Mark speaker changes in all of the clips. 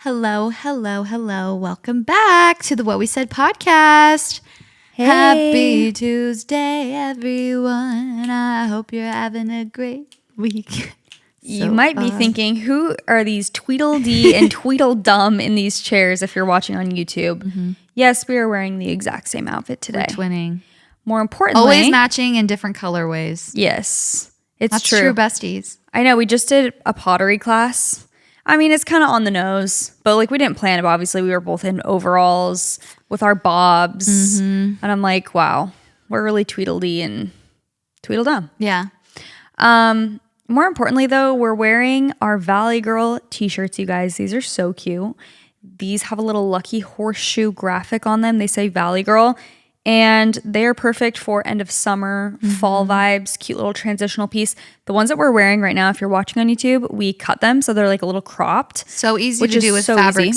Speaker 1: Hello, hello, hello. Welcome back to the What We Said podcast.
Speaker 2: Hey.
Speaker 1: Happy Tuesday, everyone. I hope you're having a great week.
Speaker 2: You might be thinking, who are these Tweedledee and Tweedledum in these chairs if you're watching on YouTube? Mm-hmm. Yes, we are wearing the exact same outfit today.
Speaker 1: We're twinning.
Speaker 2: More importantly,
Speaker 1: always matching in different colorways.
Speaker 2: Yes,
Speaker 1: That's true, besties.
Speaker 2: I know, we just did a pottery class. I mean, it's kind of on the nose, but like we didn't plan it. Obviously, we were both in overalls with our bobs. Mm-hmm. And I'm like, wow, we're really Tweedledee and Tweedledum.
Speaker 1: Yeah.
Speaker 2: More importantly, though, we're wearing our Valley Girl t-shirts, you guys. These are so cute. These have a little lucky horseshoe graphic on them. They say Valley Girl. And they are perfect for end of summer, fall vibes, cute little transitional piece. The ones that we're wearing right now, if you're watching on YouTube, we cut them so they're like a little cropped.
Speaker 1: So easy to do with
Speaker 2: so
Speaker 1: fabric.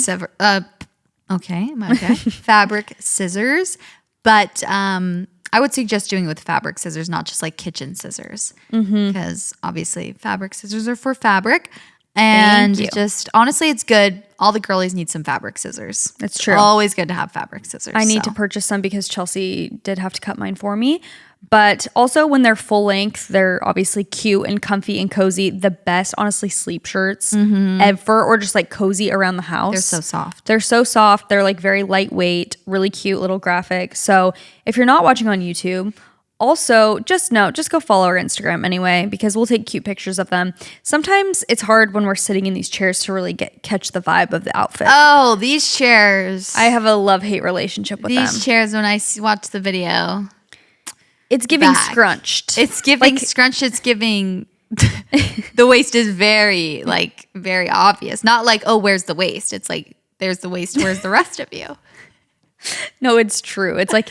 Speaker 1: Okay. Fabric scissors. But I would suggest doing it with fabric scissors, not just like kitchen scissors. Because obviously fabric scissors are for fabric. And just honestly, it's good. All the girlies need some fabric scissors.
Speaker 2: It's true.
Speaker 1: Always good to have fabric scissors.
Speaker 2: I need to purchase some because Chelsea did have to cut mine for me. But also when they're full length, they're obviously cute and comfy and cozy. The best, honestly, sleep shirts ever, or just like cozy around the house.
Speaker 1: They're so soft.
Speaker 2: They're so soft. They're like very lightweight, really cute little graphic. So if you're not watching on YouTube, also, just go follow our Instagram anyway, because we'll take cute pictures of them. Sometimes it's hard when we're sitting in these chairs to really catch the vibe of the outfit.
Speaker 1: Oh, these chairs.
Speaker 2: I have a love-hate relationship with them.
Speaker 1: These chairs, when I watch the video.
Speaker 2: It's giving scrunched.
Speaker 1: It's giving scrunched. It's giving... the waist is very obvious. Not like, oh, where's the waist? It's like, there's the waist. Where's the rest of you?
Speaker 2: No, it's true. It's like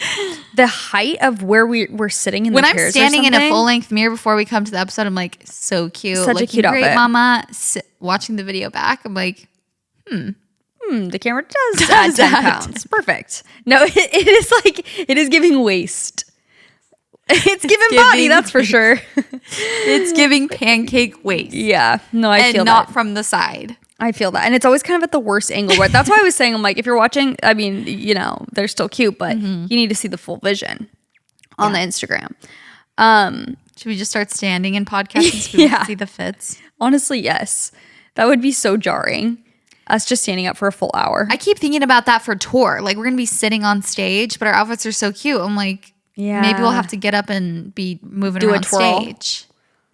Speaker 2: the height of where we're sitting in the chairs.
Speaker 1: When I'm standing in a full-length mirror before we come to the episode, I'm like, so cute.
Speaker 2: Such a cute
Speaker 1: great,
Speaker 2: outfit.
Speaker 1: Mama. Watching the video back, I'm like,
Speaker 2: the camera does add 10 pounds. Perfect. No, it is giving waist. It's giving body, that's for sure.
Speaker 1: It's giving pancake waist.
Speaker 2: Yeah. No, I feel that.
Speaker 1: And not from the side.
Speaker 2: I feel that. And it's always kind of at the worst angle. But that's why I was saying, I'm like, if you're watching, I mean, they're still cute, but you need to see the full vision on the Instagram.
Speaker 1: Should we just start standing in podcasts so we can see the fits?
Speaker 2: Honestly, yes. That would be so jarring. Us just standing up for a full hour.
Speaker 1: I keep thinking about that for tour. Like, we're going to be sitting on stage, but our outfits are so cute. I'm like, maybe we'll have to get up and be moving around stage.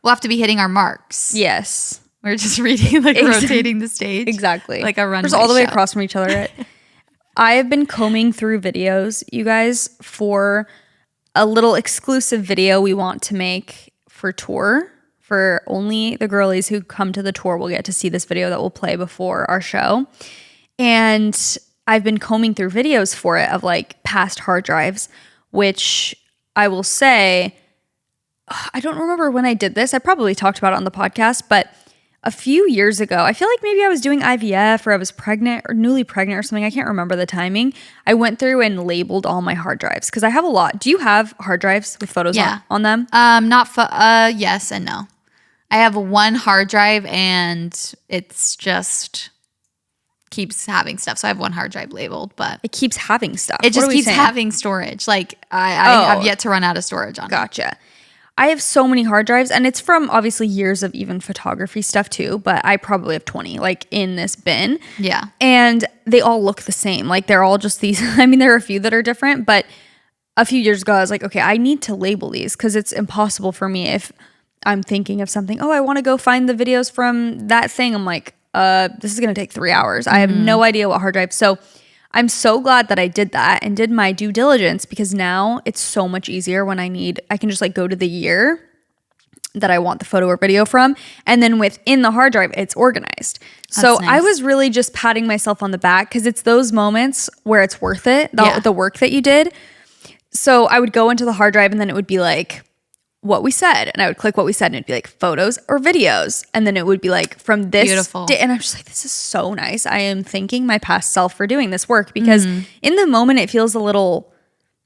Speaker 1: We'll have to be hitting our marks.
Speaker 2: Yes.
Speaker 1: We're just reading, rotating the stage.
Speaker 2: Exactly.
Speaker 1: Like a runway
Speaker 2: Just all the way
Speaker 1: show.
Speaker 2: across from each other. I have been combing through videos, you guys, for a little exclusive video we want to make for tour. For only the girlies who come to the tour will get to see this video that will play before our show. And I've been combing through videos for it of past hard drives, which I will say, I don't remember when I did this. I probably talked about it on the podcast, but a few years ago, I feel like maybe I was doing IVF or I was pregnant or newly pregnant or something. I can't remember the timing. I went through and labeled all my hard drives because I have a lot. Do you have hard drives with photos on them?
Speaker 1: Yes and no. I have one hard drive and it's just keeps having stuff. So I have one hard drive labeled, but
Speaker 2: it keeps having stuff.
Speaker 1: It just keeps having storage. I have yet to run out of storage on it.
Speaker 2: Gotcha. I have so many hard drives, and it's from obviously years of even photography stuff too, but I probably have 20 in this bin.
Speaker 1: Yeah.
Speaker 2: And they all look the same. They're all just these. I mean, there are a few that are different, but a few years ago I was like, okay, I need to label these because it's impossible for me if I'm thinking of something. Oh, I want to go find the videos from that thing. I'm like, this is going to take 3 hours. I have no idea what hard drive. So I'm so glad that I did that and did my due diligence because now it's so much easier when I can just go to the year that I want the photo or video from. And then within the hard drive, it's organized. So
Speaker 1: nice.
Speaker 2: I was really just patting myself on the back because it's those moments where it's worth it, the work that you did. So I would go into the hard drive and then it would be what we said. And I would click what we said and it'd be photos or videos. And then it would be from this.
Speaker 1: Beautiful.
Speaker 2: And I'm just this is so nice. I am thanking my past self for doing this work because in the moment it feels a little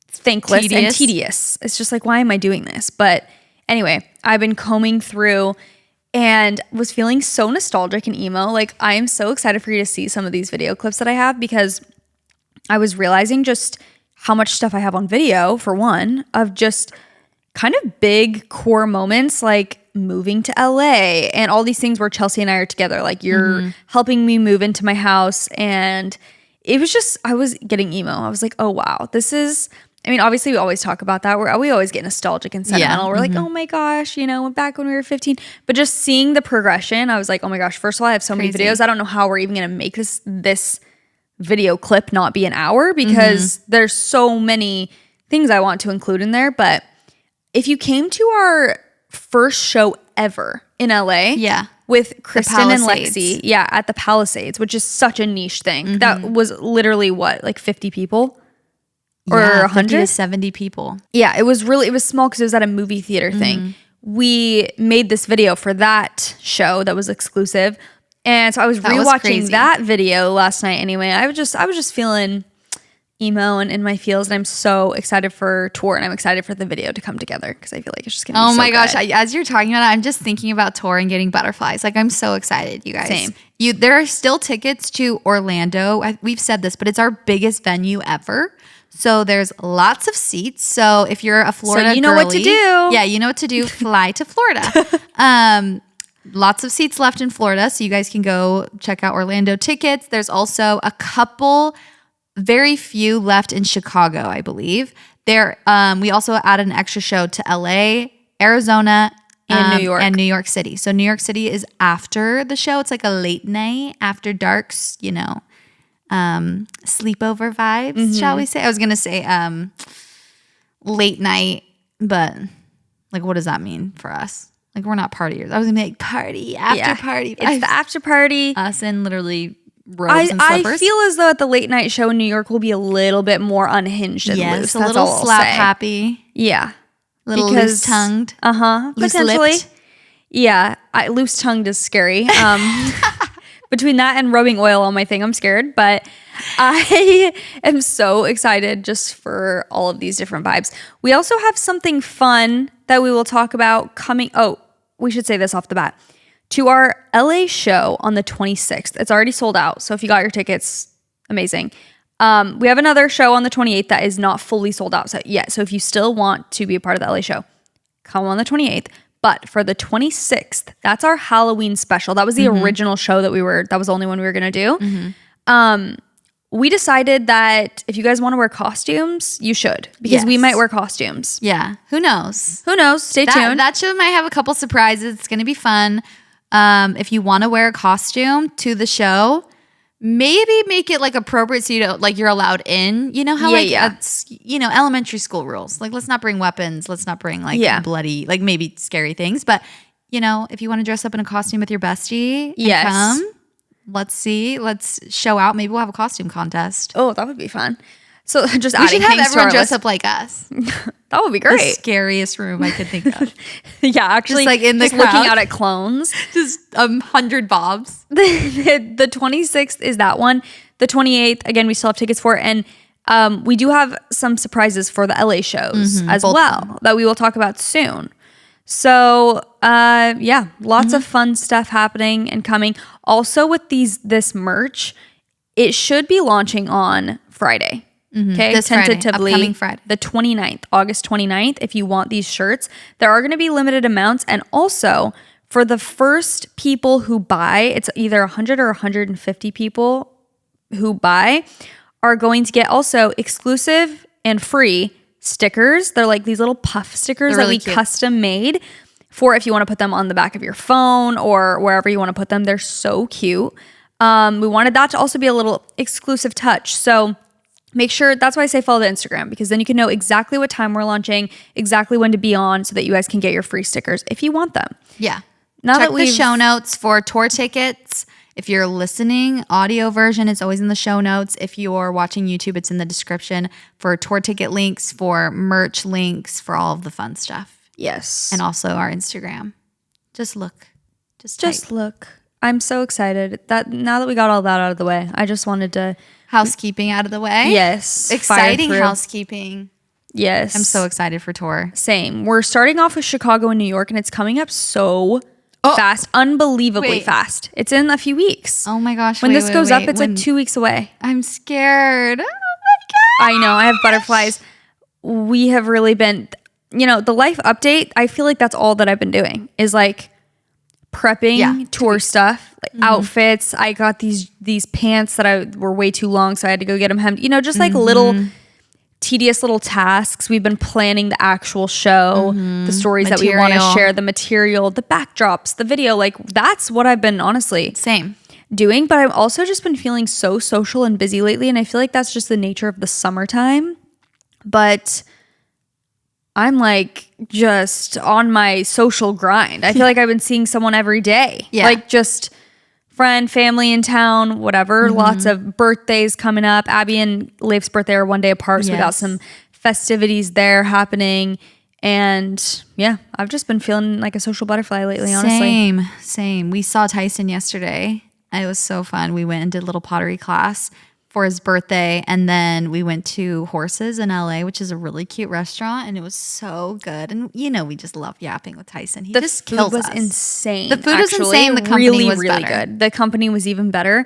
Speaker 2: thankless and tedious. It's just why am I doing this? But anyway, I've been combing through and was feeling so nostalgic and emo. Like, I am so excited for you to see some of these video clips that I have, because I was realizing just how much stuff I have on video, for one, of just kind of big core moments, like moving to LA and all these things where Chelsea and I are together. Like, you're helping me move into my house. And it was just, I was getting emo. I was like, oh, wow, this is, I mean, obviously we always talk about that. We always get nostalgic and sentimental. We're like, oh my gosh, back when we were 15. But just seeing the progression, I was like, oh my gosh, first of all, I have so many videos. I don't know how we're even going to make this video clip not be an hour, because there's so many things I want to include in there. But if you came to our first show ever in LA, with Kristen and Lexi, at the Palisades, which is such a niche thing. That was literally what, like 50 people? Or 100?
Speaker 1: 50 to 70 people.
Speaker 2: Yeah, it was small because it was at a movie theater thing. We made this video for that show that was exclusive. And so I was rewatching that video last night anyway. I was just feeling emo and in my feels, and I'm so excited for tour, and I'm excited for the video to come together, because I feel like it's just gonna be so
Speaker 1: my gosh,
Speaker 2: good.
Speaker 1: as you're talking about it, I'm just thinking about tour and getting butterflies. Like, I'm so excited, you guys.
Speaker 2: Same.
Speaker 1: There are still tickets to Orlando. We've said this, but it's our biggest venue ever. So there's lots of seats. So if you're a Florida
Speaker 2: you know
Speaker 1: girly,
Speaker 2: what to do.
Speaker 1: Yeah, you know what to do. Fly to Florida. Lots of seats left in Florida, so you guys can go check out Orlando tickets. There's also a couple, very few left in Chicago, I believe. We also added an extra show to LA, Arizona,
Speaker 2: and
Speaker 1: New York City. So New York City is after the show. It's like a late night, after darks, sleepover vibes, shall we say? I was gonna say late night, but like, what does that mean for us? Like, we're not partiers. I was gonna be like, party, after party.
Speaker 2: It's the after party.
Speaker 1: Us in literally robes and slippers.
Speaker 2: I feel as though at the late night show in New York will be a little bit more unhinged and loose.
Speaker 1: A little slap happy.
Speaker 2: Yeah.
Speaker 1: Little loose tongued.
Speaker 2: Potentially. Yeah. Loose tongued is scary. Between that and rubbing oil on my thing, I'm scared. But I am so excited just for all of these different vibes. We also have something fun that we will talk about coming. Oh, we should say this off the bat. To our LA show on the 26th. It's already sold out. So if you got your tickets, amazing. We have another show on the 28th that is not fully sold out yet. So if you still want to be a part of the LA show, come on the 28th. But for the 26th, that's our Halloween special. That was the original show that was the only one we were going to do. We decided that if you guys want to wear costumes, you should, because we might wear costumes.
Speaker 1: Yeah. Who knows?
Speaker 2: Stay tuned.
Speaker 1: That show might have a couple surprises. It's going to be fun. If you want to wear a costume to the show, maybe make it like appropriate so you're allowed in. You know how elementary school rules. Like, let's not bring weapons. Let's not bring bloody, like maybe scary things. But if you want to dress up in a costume with your bestie, come. Let's see. Let's show out. Maybe we'll have a costume contest.
Speaker 2: Oh, that would be fun. So just
Speaker 1: we should have everyone dress up like us.
Speaker 2: That would be great.
Speaker 1: The scariest room I could think of.
Speaker 2: Yeah, actually,
Speaker 1: just like in the crowd,
Speaker 2: looking out at clones.
Speaker 1: Just 100 bobs.
Speaker 2: The 26th is that one. The 28th, again, we still have tickets for it. And we do have some surprises for the LA shows as well that we will talk about soon. So, lots of fun stuff happening and coming. Also with this merch, it should be launching on Friday. Okay,
Speaker 1: this
Speaker 2: tentatively
Speaker 1: upcoming Friday.
Speaker 2: The 29th, August 29th. If you want these shirts, there are going to be limited amounts. And also for the first people who buy, it's either 100 or 150 people who buy are going to get also exclusive and free stickers. They're like these little puff stickers that we custom made for if you want to put them on the back of your phone or wherever you want to put them. They're so cute. We wanted that to also be a little exclusive touch. So make sure, that's why I say follow the Instagram, because then you can know exactly what time we're launching, exactly when to be on, so that you guys can get your free stickers if you want them.
Speaker 1: Yeah. Check the show notes for tour tickets. If you're listening, audio version is always in the show notes. If you're watching YouTube, it's in the description for tour ticket links, for merch links, for all of the fun stuff.
Speaker 2: Yes.
Speaker 1: And also our Instagram. Just look.
Speaker 2: Just look. I'm so excited that now that we got all that out of the way, I just wanted to...
Speaker 1: Housekeeping out of the way.
Speaker 2: Yes.
Speaker 1: Exciting housekeeping.
Speaker 2: Yes.
Speaker 1: I'm so excited for tour.
Speaker 2: Same. We're starting off with Chicago and New York, and it's coming up so fast, unbelievably
Speaker 1: Wait.
Speaker 2: fast. It's in a few weeks.
Speaker 1: Oh my gosh.
Speaker 2: When
Speaker 1: wait,
Speaker 2: this
Speaker 1: wait,
Speaker 2: goes up,
Speaker 1: wait.
Speaker 2: it's like 2 weeks away.
Speaker 1: I'm scared. Oh my God.
Speaker 2: I know. I have butterflies. We have really been, the life update. I feel like that's all that I've been doing is like prepping tour stuff, like outfits. I got these pants that were way too long, so I had to go get them hemmed. Just like little tedious little tasks. We've been planning the actual show, the stories that we want to share, the material, the backdrops, the video. Like that's what I've been honestly doing. But I've also just been feeling so social and busy lately, and I feel like that's just the nature of the summertime. But I'm like just on my social grind. I feel like I've been seeing someone every day. Yeah. Like just friend, family in town, whatever. Lots of birthdays coming up. Abby and Leif's birthday are one day apart. So we got some festivities there happening. And yeah, I've just been feeling like a social butterfly lately, honestly.
Speaker 1: Same. We saw Tyson yesterday. It was so fun. We went and did a little pottery class for his birthday, and then we went to Horses in LA, which is a really cute restaurant, and it was so good. And we just love yapping with Tyson. He just kills us.
Speaker 2: The food was insane.
Speaker 1: The food was insane. The company was
Speaker 2: really
Speaker 1: better.
Speaker 2: good. The company was even better.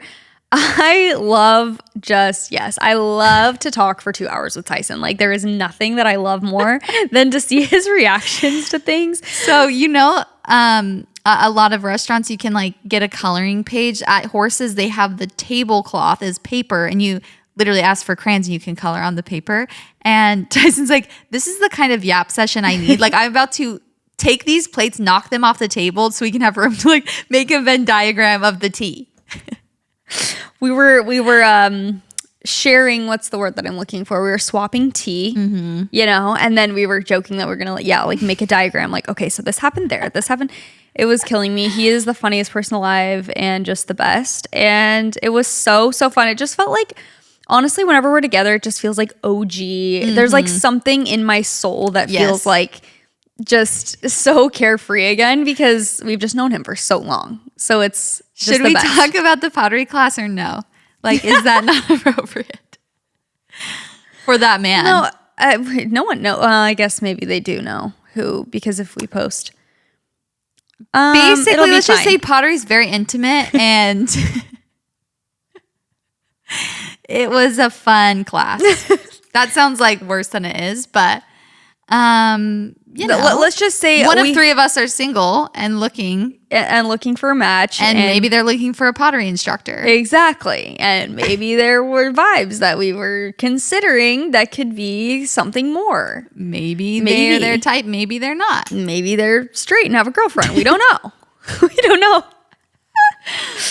Speaker 2: I love to talk for 2 hours with Tyson. Like there is nothing that I love more than to see his reactions to things.
Speaker 1: So a lot of restaurants you can like get a coloring page. At Horses they have the tablecloth as paper, and you literally ask for crayons and you can color on the paper. And Tyson's like, this is the kind of yap session I need. Like I'm about to take these plates, knock them off the table so we can have room to like make a Venn diagram of the tea.
Speaker 2: We were sharing, what's the word that I'm looking for? We were swapping tea, and then we were joking that we're gonna like make a diagram. Like, okay, so this happened there, this happened. It was killing me. He is the funniest person alive and just the best. And it was so fun. It just felt like, honestly, whenever we're together, it just feels like OG. There's like something in my soul that feels like just so carefree again because we've just known him for so long. So it's just
Speaker 1: Should we talk about the pottery class or no? Like, is that not appropriate for that man?
Speaker 2: No, no one knows. I guess maybe they do know who, because if we post.
Speaker 1: Basically, let's just say pottery is very intimate, and it was a fun class. That sounds like worse than it is, but
Speaker 2: let's just say
Speaker 1: one of three of us are single and looking
Speaker 2: for a match,
Speaker 1: and maybe they're looking for a pottery instructor.
Speaker 2: Exactly, and maybe there were vibes that we were considering that could be something more.
Speaker 1: Maybe they're their type, maybe they're not.
Speaker 2: Maybe they're straight and have a girlfriend. We don't know. We don't know.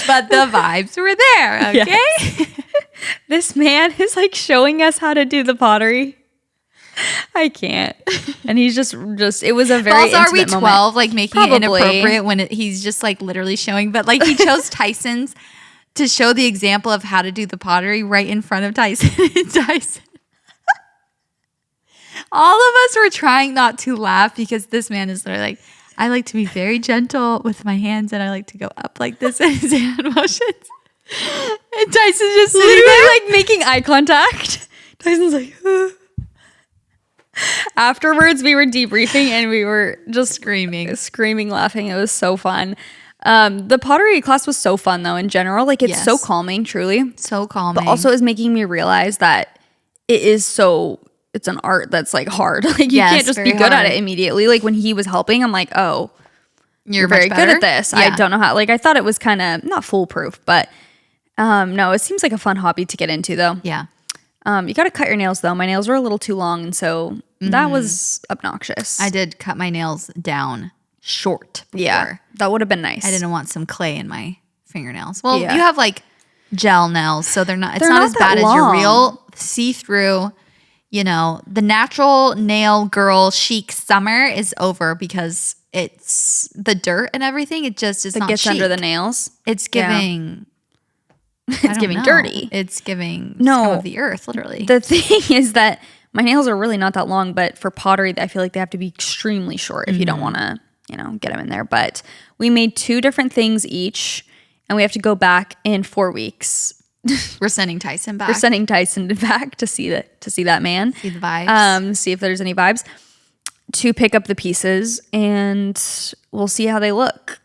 Speaker 1: But the vibes were there, okay?
Speaker 2: Yes. This man is like showing us how to do the pottery. I can't. And he's just it was a very
Speaker 1: also, are we 12
Speaker 2: moment.
Speaker 1: like making it inappropriate when he's just like literally showing, but like he chose Tyson's to show the example of how to do the pottery right in front of Tyson. All of us were trying not to laugh because this man is literally like, I like to be very gentle with my hands and I like to go up like this in his hand motions. And Tyson's just sitting there
Speaker 2: like making eye contact. Tyson's like, Afterwards, we were debriefing and we were just screaming, laughing. It was so fun. The pottery class was so fun though in general. Like it's so calming, truly.
Speaker 1: So calming.
Speaker 2: But also is making me realize that it's an art that's like hard. Like you can't just be good at it immediately. Like when he was helping, I'm like, oh, you're very good at this. Yeah. I don't know how, like I thought it was kind of not foolproof, but no, it seems like a fun hobby to get into though.
Speaker 1: Yeah.
Speaker 2: You got to cut your nails though. My nails were a little too long, and so that was obnoxious.
Speaker 1: I did cut my nails down short before.
Speaker 2: Yeah, that would have been nice.
Speaker 1: I didn't want some clay in my fingernails. Well, you have like gel nails, so they're not as bad as your real see-through. The natural nail girl chic summer is over because it's the dirt and everything. It just is not
Speaker 2: gets
Speaker 1: chic.
Speaker 2: Under the nails.
Speaker 1: It's giving.
Speaker 2: It's giving dirty.
Speaker 1: It's giving scum of the earth, literally.
Speaker 2: The thing is that my nails are really not that long, but for pottery, I feel like they have to be extremely short if you don't want to, get them in there. But we made 2 different things each, and we have to go back in 4 weeks.
Speaker 1: We're sending Tyson back.
Speaker 2: We're sending Tyson back to see that man.
Speaker 1: See the vibes.
Speaker 2: See if there's any vibes. To pick up the pieces, and we'll see how they look.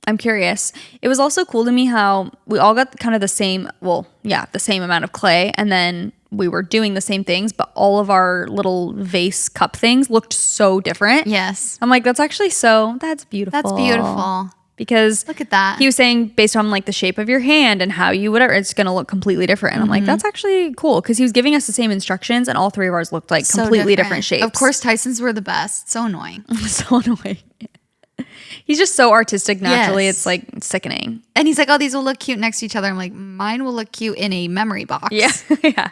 Speaker 2: I'm curious. It was also cool to me how we all got kind of the same amount of clay, and then we were doing the same things, but all of our little vase cup things looked so different.
Speaker 1: Yes.
Speaker 2: I'm like, that's beautiful.
Speaker 1: That's beautiful.
Speaker 2: Because
Speaker 1: look at that.
Speaker 2: He was saying based on like the shape of your hand and how you whatever, it's going to look completely different. And I'm like, that's actually cool. Because he was giving us the same instructions and all three of ours looked like so completely different shapes.
Speaker 1: Of course, Tyson's were the best. So annoying.
Speaker 2: So annoying. He's just so artistic naturally. Yes. It's like sickening.
Speaker 1: And he's like, oh, these will look cute next to each other. I'm like, mine will look cute in a memory box.
Speaker 2: Yeah. Yeah.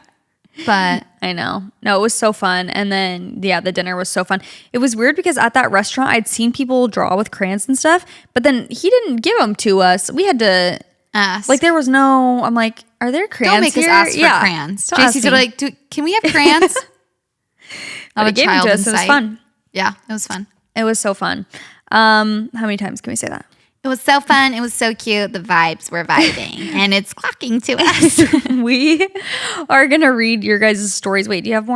Speaker 1: But
Speaker 2: I know. No, it was so fun. And then, the dinner was so fun. It was weird because at that restaurant, I'd seen people draw with crayons and stuff, but then he didn't give them to us. We had to
Speaker 1: ask.
Speaker 2: Like, there was no, I'm like, are there crayons
Speaker 1: Don't make
Speaker 2: here?
Speaker 1: us ask for crayons. JC's like, can we have crayons?
Speaker 2: But he gave them to us. It was fun.
Speaker 1: Yeah, it was fun.
Speaker 2: It was so fun. How many times can we say that?
Speaker 1: It was so fun. It was so cute. The vibes were vibing. And it's clocking to us.
Speaker 2: We are going to read your guys' stories. Wait, do you have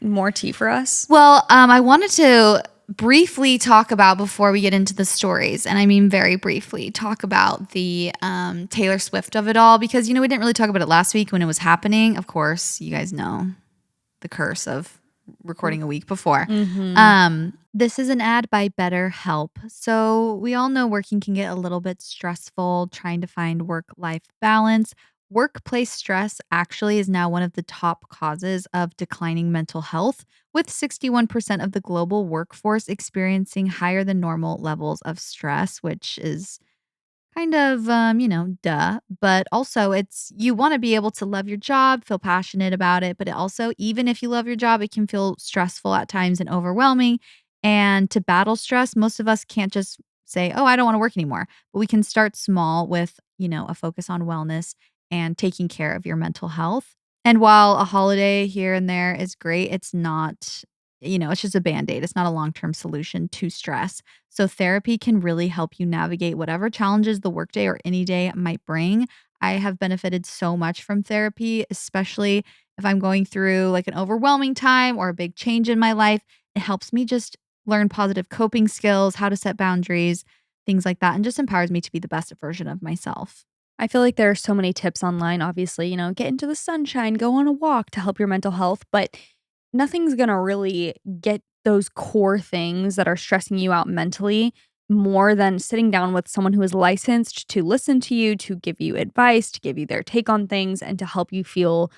Speaker 2: more tea for us?
Speaker 1: Well, I wanted to briefly talk about, before we get into the stories, and I mean very briefly, talk about the Taylor Swift of it all. Because, we didn't really talk about it last week when it was happening. Of course, you guys know the curse of recording a week before. This is an ad by BetterHelp. So we all know working can get a little bit stressful, trying to find work-life balance. Workplace stress actually is now one of the top causes of declining mental health, with 61% of the global workforce experiencing higher than normal levels of stress, which is kind of, duh. But also you want to be able to love your job, feel passionate about it. But also, even if you love your job, it can feel stressful at times and overwhelming. And to battle stress, most of us can't just say, oh, I don't want to work anymore. But we can start small with, a focus on wellness and taking care of your mental health. And while a holiday here and there is great, it's not, it's just a Band-Aid. It's not a long-term solution to stress. So therapy can really help you navigate whatever challenges the workday or any day might bring. I have benefited so much from therapy, especially if I'm going through like an overwhelming time or a big change in my life. It helps me just learn positive coping skills, how to set boundaries, things like that, and just empowers me to be the best version of myself.
Speaker 2: I feel like there are so many tips online, obviously, get into the sunshine, go on a walk to help your mental health, but nothing's going to really get those core things that are stressing you out mentally more than sitting down with someone who is licensed to listen to you, to give you advice, to give you their take on things, and to help you feel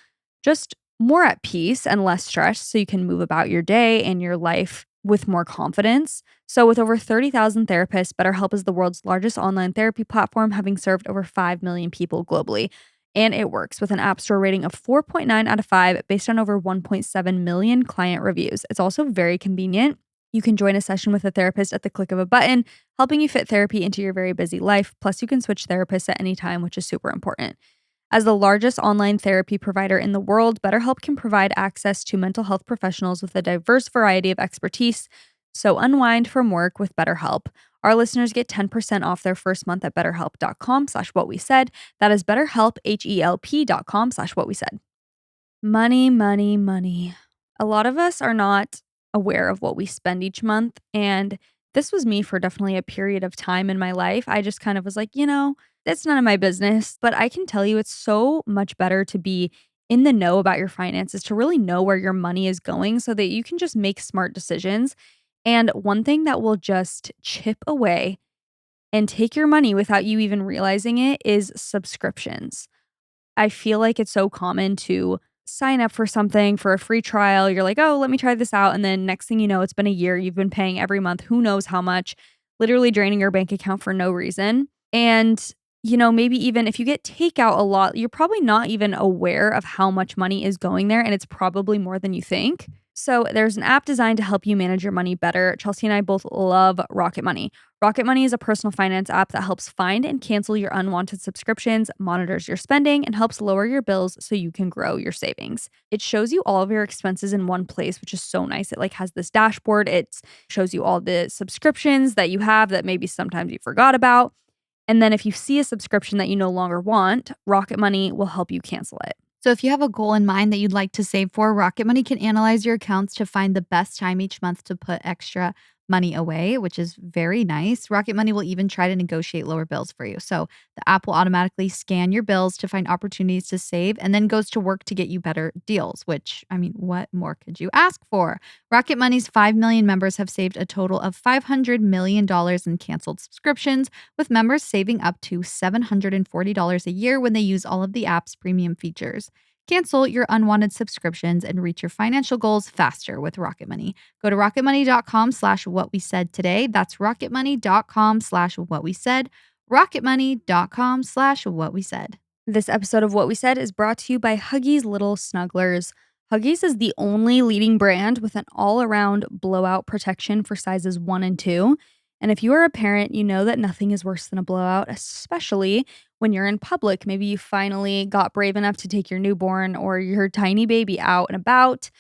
Speaker 2: just more at peace and less stressed so you can move about your day and your life with more confidence. So with over 30,000 therapists, BetterHelp is the world's largest online therapy platform, having served over 5 million people globally. And it works with an app store rating of 4.9 out of 5 based on over 1.7 million client reviews. It's also very convenient. You can join a session with a therapist at the click of a button, helping you fit therapy into your very busy life. Plus, you can switch therapists at any time, which is super important. As the largest online therapy provider in the world, BetterHelp can provide access to mental health professionals with a diverse variety of expertise. So unwind from work with BetterHelp. Our listeners get 10% off their first month at betterhelp.com/whatwesaid. That is BetterHelp, HELP.com/whatwesaid. Money, money, money. A lot of us are not aware of what we spend each month. And this was me for definitely a period of time in my life. I just kind of was like, that's none of my business. But I can tell you it's so much better to be in the know about your finances, to really know where your money is going so that you can just make smart decisions. And one thing that will just chip away and take your money without you even realizing it is subscriptions. I feel like it's so common to sign up for something for a free trial. You're like, oh, let me try this out. And then next thing you know, it's been a year. You've been paying every month, who knows how much, literally draining your bank account for no reason. And maybe even if you get takeout a lot, you're probably not even aware of how much money is going there. And it's probably more than you think. So there's an app designed to help you manage your money better. Chelsea and I both love Rocket Money. Rocket Money is a personal finance app that helps find and cancel your unwanted subscriptions, monitors your spending, and helps lower your bills so you can grow your savings. It shows you all of your expenses in one place, which is so nice. It has this dashboard. It shows you all the subscriptions that you have that maybe sometimes you forgot about. And then if you see a subscription that you no longer want, Rocket Money will help you cancel it.
Speaker 1: So if you have a goal in mind that you'd like to save for, Rocket Money can analyze your accounts to find the best time each month to put extra money away, which is very nice. Rocket Money will even try to negotiate lower bills for you. So the app will automatically scan your bills to find opportunities to save and then goes to work to get you better deals, which, I mean, what more could you ask for? Rocket Money's 5 million members have saved a total of $500 million in canceled subscriptions, with members saving up to $740 a year when they use all of the app's premium features. Cancel your unwanted subscriptions and reach your financial goals faster with Rocket Money. Go to rocketmoney.com/whatwesaid today. That's rocketmoney.com/whatwesaid. rocketmoney.com/whatwesaid.
Speaker 2: This episode of What We Said is brought to you by Huggies Little Snugglers. Huggies is the only leading brand with an all-around blowout protection for sizes 1 and 2. And if you are a parent, you know that nothing is worse than a blowout, especially when you're in public. Maybe you finally got brave enough to take your newborn or your tiny baby out and about,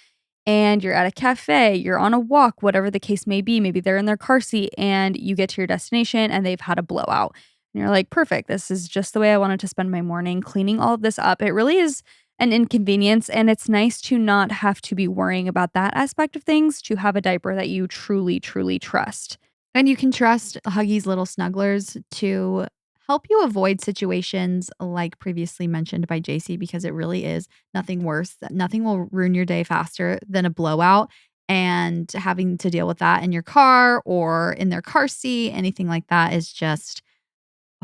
Speaker 2: and you're at a cafe, you're on a walk, whatever the case may be. Maybe they're in their car seat and you get to your destination and they've had a blowout. And you're like, perfect, this is just the way I wanted to spend my morning, cleaning all of this up. It really is an inconvenience, and it's nice to not have to be worrying about that aspect of things, to have a diaper that you truly, truly trust.
Speaker 1: And you can trust Huggies Little Snugglers to help you avoid situations like previously mentioned by JC, because it really is nothing worse. Nothing will ruin your day faster than a blowout, and having to deal with that in your car or in their car seat, anything like that is just,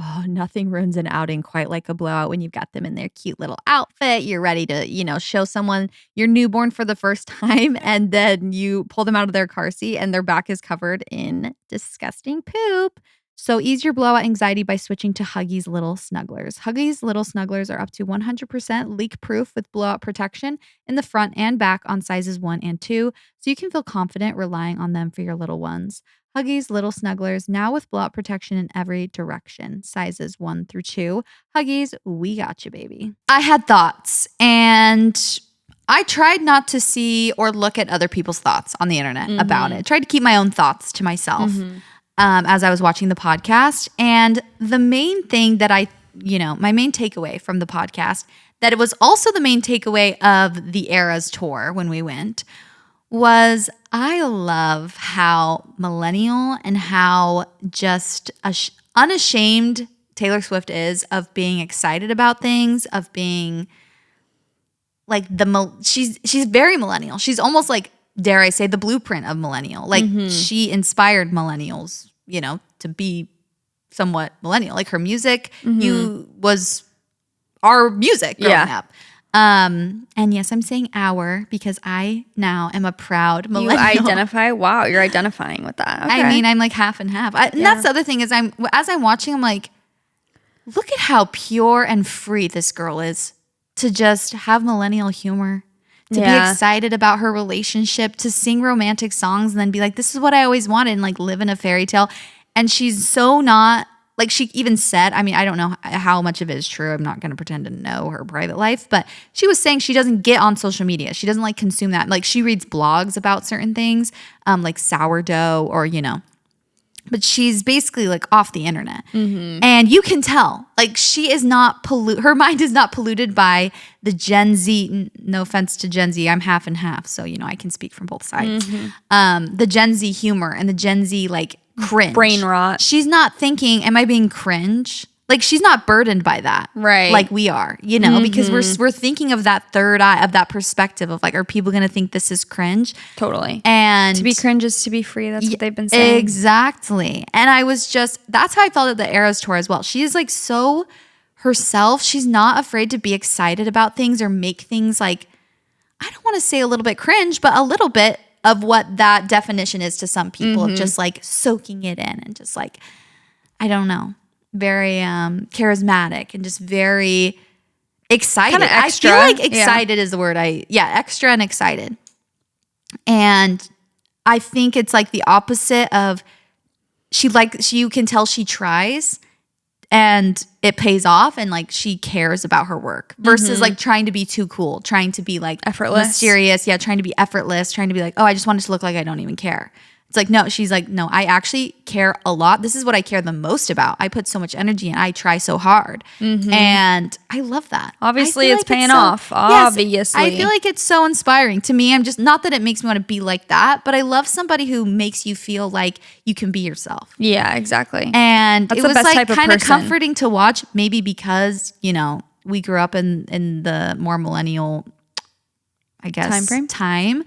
Speaker 1: oh, nothing ruins an outing quite like a blowout when you've got them in their cute little outfit. You're ready to, show someone your newborn for the first time, and then you pull them out of their car seat and their back is covered in disgusting poop. So ease your blowout anxiety by switching to Huggies Little Snugglers. Huggies Little Snugglers are up to 100% leak-proof with blowout protection in the front and back on sizes 1 and 2, so you can feel confident relying on them for your little ones. Huggies Little Snugglers, now with blowout protection in every direction, sizes 1 through 2. Huggies, we got you, baby. I had thoughts, and I tried not to see or look at other people's thoughts on the internet about it. Tried to keep my own thoughts to myself as I was watching the podcast. And the main thing that my main takeaway from the podcast, that it was also the main takeaway of the Eras tour when we went, was I love how millennial and how just unashamed Taylor Swift is of being excited about things, of being like she's very millennial. She's almost like, dare I say, the blueprint of millennial. Like she inspired millennials, to be somewhat millennial. Like her music was our music growing up. And yes, I'm saying our because I now am a proud millennial.
Speaker 2: You identify? Wow, you're identifying with that. Okay.
Speaker 1: I mean, I'm like half and half. And that's the other thing is as I'm watching, I'm like, look at how pure and free this girl is to just have millennial humor, to be excited about her relationship, to sing romantic songs and then be like, this is what I always wanted, and like live in a fairy tale. And she's so not, like she even said, I mean, I don't know how much of it is true. I'm not going to pretend to know her private life, but she was saying she doesn't get on social media. She doesn't like consume that. Like she reads blogs about certain things, like sourdough or, but she's basically like off the internet. And you can tell, like she is not her mind is not polluted by the Gen Z, no offense to Gen Z, I'm half and half. So, I can speak from both sides. The Gen Z humor and the Gen Z like cringe.
Speaker 2: Brain rot.
Speaker 1: She's not thinking, am I being cringe? Like she's not burdened by that.
Speaker 2: Right.
Speaker 1: Like we are, because we're thinking of that third eye, of that perspective of like, are people going to think this is cringe?
Speaker 2: Totally.
Speaker 1: And
Speaker 2: to be cringe is to be free. That's what they've been saying.
Speaker 1: Exactly. And I was that's how I felt at the Eras tour as well. She is like so herself. She's not afraid to be excited about things or make things like, I don't want to say a little bit cringe, but a little bit of what that definition is to some people of just like soaking it in and just like, I don't know. Very charismatic and just very excited.
Speaker 2: Kinda extra.
Speaker 1: I feel like excited is the word extra and excited. And I think it's like the opposite of you can tell she tries and it pays off and like she cares about her work versus like trying to be too cool, trying to be like
Speaker 2: effortless,
Speaker 1: mysterious. Yeah. Trying to be effortless, trying to be like, oh, I just want it to look like I don't even care. It's like, no, she's like, no, I actually care a lot. This is what I care the most about. I put so much energy and I try so hard. And I love that.
Speaker 2: Obviously, it's paying off. Obviously.
Speaker 1: Yes, I feel like it's so inspiring to me. I'm just, not that it makes me want to be like that, but I love somebody who makes you feel like you can be yourself.
Speaker 2: Yeah, exactly.
Speaker 1: And
Speaker 2: That's
Speaker 1: it
Speaker 2: the
Speaker 1: was
Speaker 2: best
Speaker 1: like
Speaker 2: type of
Speaker 1: kind of
Speaker 2: person.
Speaker 1: comforting to watch, maybe because, you know, we grew up in the more millennial, I guess, time.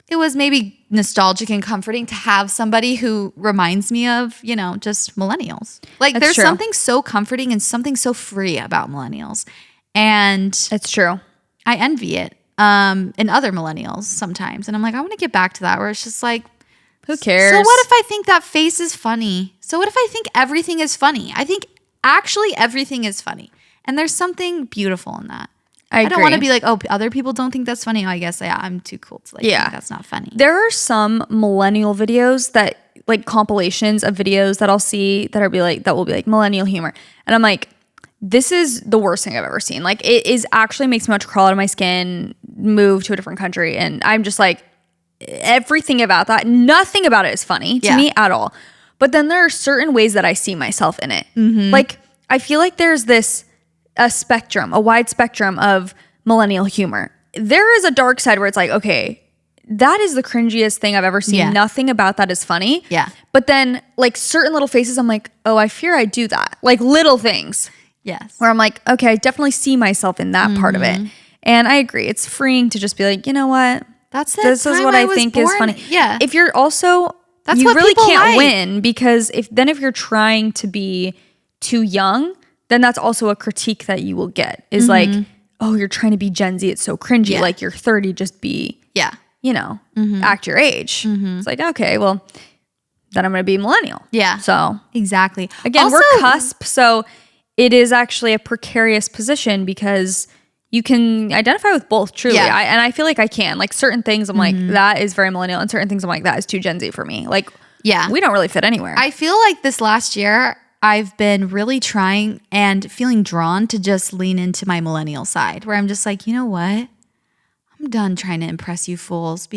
Speaker 1: It was maybe nostalgic and comforting to have somebody who reminds me of, you know, just millennials. Like there's something so comforting and something so free about millennials. And
Speaker 2: it's true.
Speaker 1: I envy it in other millennials sometimes. And I'm like, I want to get back to that where it's just like,
Speaker 2: who cares?
Speaker 1: So what if I think that face is funny? So what if I think everything is funny? I think actually everything is funny. And there's something beautiful in that. I don't want to be like, oh, other people don't think that's funny. Oh, I guess I'm too cool to like think that's not funny.
Speaker 2: There are some millennial videos that like compilations of videos that I'll see that will be like millennial humor. And I'm like, this is the worst thing I've ever seen. Like it is actually makes me want to crawl out of my skin, move to a different country. And I'm just like, everything about that, nothing about it is funny to me at all. But then there are certain ways that I see myself in it. Like I feel like there's a wide spectrum of millennial humor. There is a dark side where it's like, okay, that is the cringiest thing I've ever seen.
Speaker 1: Yeah.
Speaker 2: Nothing about that is funny.
Speaker 1: Yeah.
Speaker 2: But then like certain little faces, I'm like, oh, I fear I do that. Like little things.
Speaker 1: Yes.
Speaker 2: Where I'm like, okay, I definitely see myself in that part of it. And I agree. It's freeing to just be like, you know what?
Speaker 1: This
Speaker 2: is what I think is funny.
Speaker 1: Yeah.
Speaker 2: If you're also,
Speaker 1: that's
Speaker 2: you
Speaker 1: what
Speaker 2: really
Speaker 1: people
Speaker 2: can't
Speaker 1: like.
Speaker 2: win because if you're trying to be too young, then that's also a critique that you will get is like, oh, you're trying to be Gen Z. It's so cringy.
Speaker 1: Yeah.
Speaker 2: Like you're 30, just be, you know, act your age. It's like, okay, well, then I'm going to be millennial.
Speaker 1: Yeah.
Speaker 2: So
Speaker 1: exactly.
Speaker 2: Again,
Speaker 1: Also,
Speaker 2: we're cusp. So it is actually a precarious position because you can identify with both truly.
Speaker 1: Yeah.
Speaker 2: And I feel like I can. Like certain things I'm like, that is very millennial. And certain things I'm like, that is too Gen Z for me. Like, we don't really fit anywhere.
Speaker 1: I feel like this last year, I've been really trying and feeling drawn to just lean into my millennial side where I'm just like, you know what? I'm done trying to impress you fools